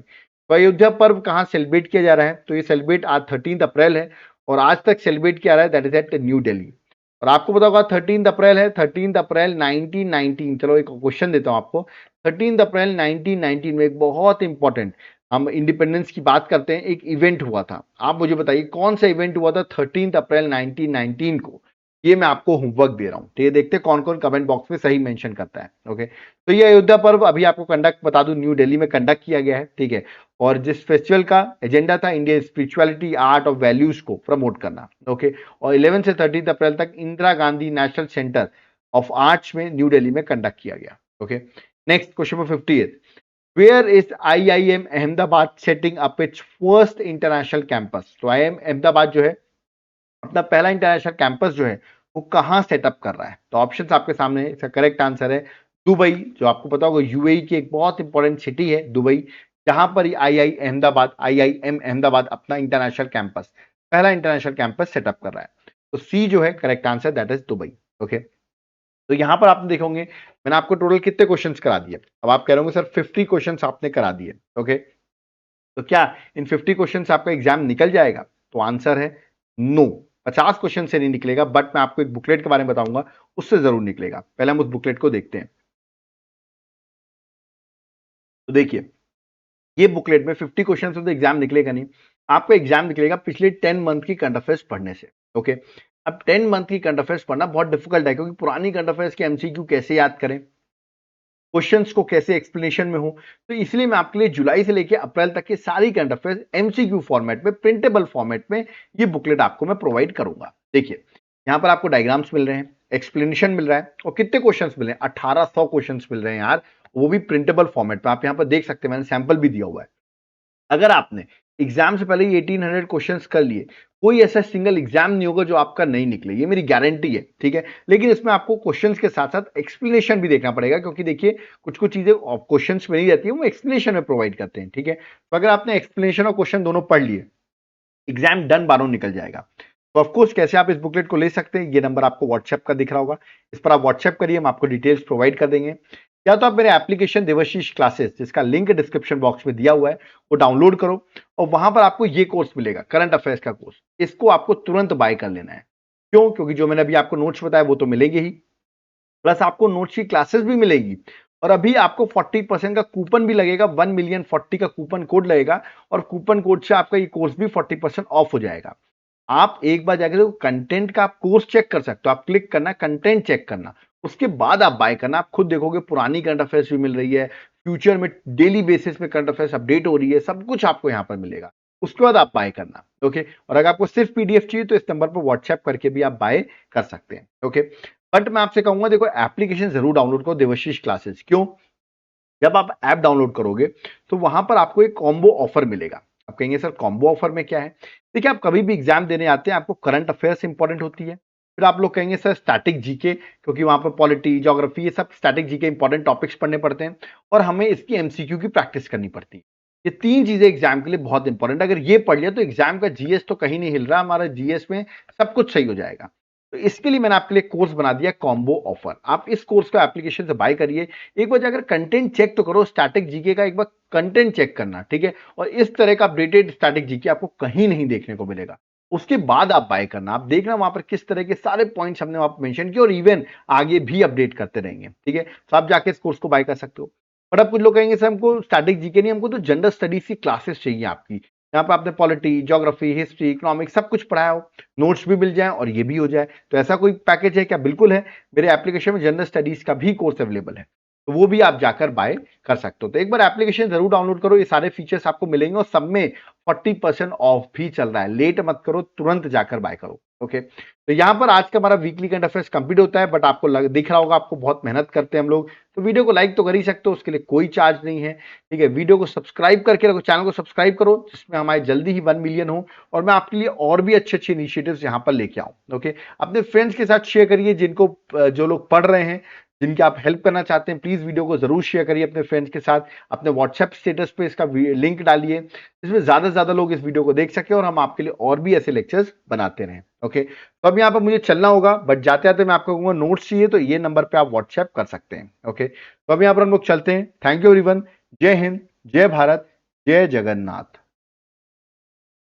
तो अयोध्या पर्व कहां सेलिब्रेट किया जा रहा है? तो ये सेलिब्रेट आज 13 अप्रैल है और आज तक सेलिब्रेट किया रहा है, that is at new Delhi. और आपको पता होगा 13 अप्रैल है, 13 अप्रैल 1919। चलो एक क्वेश्चन देता हूं आपको, 13 अप्रैल 1919 में एक बहुत इंपॉर्टेंट, हम इंडिपेंडेंस की बात करते हैं, एक इवेंट हुआ था। आप मुझे बताइए कौन सा इवेंट हुआ था 13 अप्रैल 1919 को? ये मैं आपको होमवर्क दे रहा हूं, तो ये देखते हैं कौन कौन कमेंट बॉक्स में सही मेंशन करता है। ओके, तो ये अयोध्या पर्व अभी आपको कंडक्ट बता दूं न्यू दिल्ली में कंडक्ट किया गया है। ठीक है, और जिस फेस्टिवल का एजेंडा था इंडियन स्पिरिचुअलिटी, आर्ट और वैल्यूज को प्रमोट करना। ओके, और 11 से 13 अप्रैल तक Indira Gandhi national centre of arts में न्यू दिल्ली में कंडक्ट किया गया। Okay, next question number 58, Where is IIM Ahmedabad setting up its first international campus? तो IIM अहमदाबाद जो है अपना पहला इंटरनेशनल कैंपस जो है वो कहां सेटअप कर रहा है? तो ऑप्शंस आपके सामने है, इसका करेक्ट आंसर है दुबई। जो आपको पता होगा यूएई की एक बहुत इंपॉर्टेंट सिटी है दुबई, जहां पर IIM अहमदाबाद अपना इंटरनेशनल कैंपस, पहला इंटरनेशनल कैंपस सेटअप कर रहा है। तो सी जो है correct answer, that is Dubai. Okay, तो यहां पर आपने देखोगे मैंने आपको टोटल कितने क्वेश्चंस करा दिए? अब आप कह रहे होंगे सर 50 क्वेश्चंस आपने करा दिए। ओके, तो क्या इन 50 क्वेश्चंस आपका एग्जाम निकल जाएगा? तो आंसर है नो, 50 क्वेश्चन से नहीं निकलेगा, बट मैं आपको एक बुकलेट के बारे में बताऊंगा, उससे जरूर निकलेगा। पहले हम उस बुकलेट को देखते हैं। तो देखिए, ये बुकलेट में 50 क्वेश्चन से तो एग्जाम निकलेगा नहीं, आपका एग्जाम निकलेगा पिछले 10 मंथ की करंट अफेयर्स पढ़ने से। ओके, अब 10 मंथ की करंट अफेयर्स पढ़ना बहुत डिफिकल्ट है, क्योंकि पुरानी करंट अफेयर्स के एमसीक्यू कैसे याद करें, क्वेश्चंस को कैसे एक्सप्लेनेशन में हो, तो इसलिए मैं आपके लिए जुलाई से लेकर अप्रैल तक के सारी करंट अफेयर्स एमसीक्यू फॉर्मेट में, प्रिंटेबल फॉर्मेट में ये बुकलेट आपको मैं प्रोवाइड करूंगा। देखिए, यहां पर आपको डायग्राम्स मिल रहे हैं, एक्सप्लेनेशन मिल रहा है, और कितने क्वेश्चंस मिले हैं? 1800 क्वेश्चंस मिल रहे हैं यार, वो भी प्रिंटेबल फॉर्मेट में। आप यहां पर देख सकते हैं, मैंने सैंपल भी दिया हुआ है। अगर आपने एग्जाम से पहले ही 1800 क्वेश्चंस कर लिए, कोई ऐसा सिंगल एग्जाम नहीं होगा जो आपका नहीं निकले, ये मेरी गारंटी है। ठीक है, लेकिन इसमें आपको क्वेश्चंस के साथ साथ एक्सप्लेनेशन भी देखना पड़ेगा, क्योंकि देखिए कुछ कुछ चीजें क्वेश्चंस में नहीं रहती है, वो एक्सप्लेनेशन में प्रोवाइड करते हैं। ठीक है, तो अगर आपने एक्सप्लेनेशन और क्वेश्चन दोनों पढ़ लिए, एग्जाम डन, बारों निकल जाएगा। तो ऑफकोर्स कैसे आप इस बुकलेट को ले सकते हैं, ये नंबर आपको व्हाट्सएप का दिख रहा होगा, इस पर आप व्हाट्सएप करिए, हम आपको डिटेल्स प्रोवाइड कर देंगे। या तो आप मेरे एप्लीकेशन देवाशीष क्लासेस, जिसका लिंक डिस्क्रिप्शन बॉक्स में दिया हुआ है, वो डाउनलोड करो, और वहां पर आपको ये कोर्स मिलेगा, करंट अफेयर्स का कोर्स। इसको आपको तुरंत बाय कर लेना है। क्यों? क्योंकि जो मैंने अभी आपको नोट्स बताया वो तो मिलेंगे ही, प्लस आपको नोट्स की क्लासेस भी मिलेगी, और अभी आपको 40% का कूपन भी लगेगा, 1,000,040 का कूपन कोड लगेगा, और कूपन कोड से आपका ये कोर्स भी 40% ऑफ हो जाएगा। आप एक बार जाकर कंटेंट का आप कोर्स चेक कर सकते हो, आप क्लिक करना, कंटेंट चेक करना, उसके बाद आप बाय करना। आप खुद देखोगे पुरानी करंट अफेयर्स भी मिल रही है, फ्यूचर में डेली बेसिस पे करंट अफेयर्स अपडेट हो रही है, सब कुछ आपको यहां पर मिलेगा। उसके बाद आप बाय करना। ओके, और अगर आपको सिर्फ पीडीएफ चाहिए तो इस नंबर पर व्हाट्सएप करके भी आप बाय कर सकते हैं। ओके, बट मैं आपसे कहूंगा देखो, एप्लीकेशन जरूर डाउनलोड करो देवाशीष क्लासेस। क्यों? जब आप ऐप डाउनलोड करोगे तो वहां पर आपको एक कॉम्बो ऑफर मिलेगा। आप कहेंगे सर कॉम्बो ऑफर में क्या है? देखिए, आप कभी भी एग्जाम देने आते हैं, आपको करंट अफेयर्स इंपॉर्टेंट होती है, फिर आप लोग कहेंगे सर स्टैटिक जीके, क्योंकि वहां पर पॉलिटी, ज्योग्राफी, ये सब स्टैटिक जीके इंपॉर्टेंट टॉपिक्स पढ़ने पड़ते हैं और हमें इसकी एमसीक्यू की प्रैक्टिस करनी पड़ती है। ये तीन चीजें एग्जाम के लिए बहुत इंपॉर्टेंट है। अगर ये पढ़ लिया तो एग्जाम का जीएस तो कहीं नहीं हिल रहा, हमारा जीएस में सब कुछ सही हो जाएगा। तो इसके लिए मैंने आपके लिए कोर्स बना दिया कॉम्बो ऑफर। आप इस कोर्स को एप्लीकेशन से बाय करिए। एक बार जाकर कंटेंट चेक तो करो, स्टैटिक जीके का एक बार कंटेंट चेक करना, ठीक है। और इस तरह का अपडेटेड स्टैटिक जीके आपको कहीं नहीं देखने को मिलेगा। उसके बाद आप बाय करना, आप देखना वहां पर किस तरह के सारे पॉइंट्स हमने वहां पर मेंशन किए और इवन आगे भी अपडेट करते रहेंगे, ठीक है। तो आप जाके इस कोर्स को बाय कर सकते हो। बट अब कुछ लोग कहेंगे सर हमको स्टैटिक जीके नहीं, हमको तो जनरल स्टडीज की क्लासेस चाहिए आपकी, यहाँ पे आपने पॉलिटी, ज्योग्राफी, हिस्ट्री, इकोनॉमिक्स सब कुछ पढ़ाया हो, नोट्स भी मिल जाए और ये भी हो जाए। तो ऐसा कोई पैकेज है क्या? बिल्कुल है। मेरे एप्लीकेशन में जनरल स्टडीज का भी कोर्स अवेलेबल है, तो वो भी आप जाकर बाय कर सकते हो। तो एक बार एप्लीकेशन जरूर डाउनलोड करो, ये सारे फीचर्स आपको मिलेंगे और सब में 40% ऑफ भी चल रहा है। लेट मत करो, तुरंत जाकर बाय करो। ओके, तो यहां पर आज का हमारा वीकली करंट अफेयर्स कंप्लीट होता है। बट आपको दिख रहा होगा आपको बहुत मेहनत करते हैं हम लोग, तो वीडियो को लाइक तो कर ही सकते हो, उसके लिए कोई चार्ज नहीं है, ठीक है। वीडियो को सब्सक्राइब करके रखो, चैनल को सब्सक्राइब करो, जिसमें हमारे जल्दी ही 1 मिलियन हो और मैं आपके लिए और भी अच्छे अच्छे इनिशिएटिव्स यहां पर लेके आऊं। ओके, अपने फ्रेंड्स के साथ शेयर करिए, जिनको जो लोग पढ़ रहे हैं, जिनकी आप हेल्प करना चाहते हैं, प्लीज वीडियो को जरूर शेयर करिए अपने फ्रेंड्स के साथ। अपने व्हाट्सएप स्टेटस पे इसका लिंक डालिए, जिसमें ज्यादा से ज्यादा लोग इस वीडियो को देख सके और हम आपके लिए और भी ऐसे लेक्चर्स बनाते रहें। ओके, तो अब यहाँ पर मुझे चलना होगा, बट जाते जाते मैं आपको कहूंगा नोट्स चाहिए तो ये नंबर पे आप व्हाट्सएप कर सकते हैं। ओके, तो अब यहाँ पर हम लोग चलते हैं। Thank you everyone. जय हिंद, जय भारत, जय जगन्नाथ।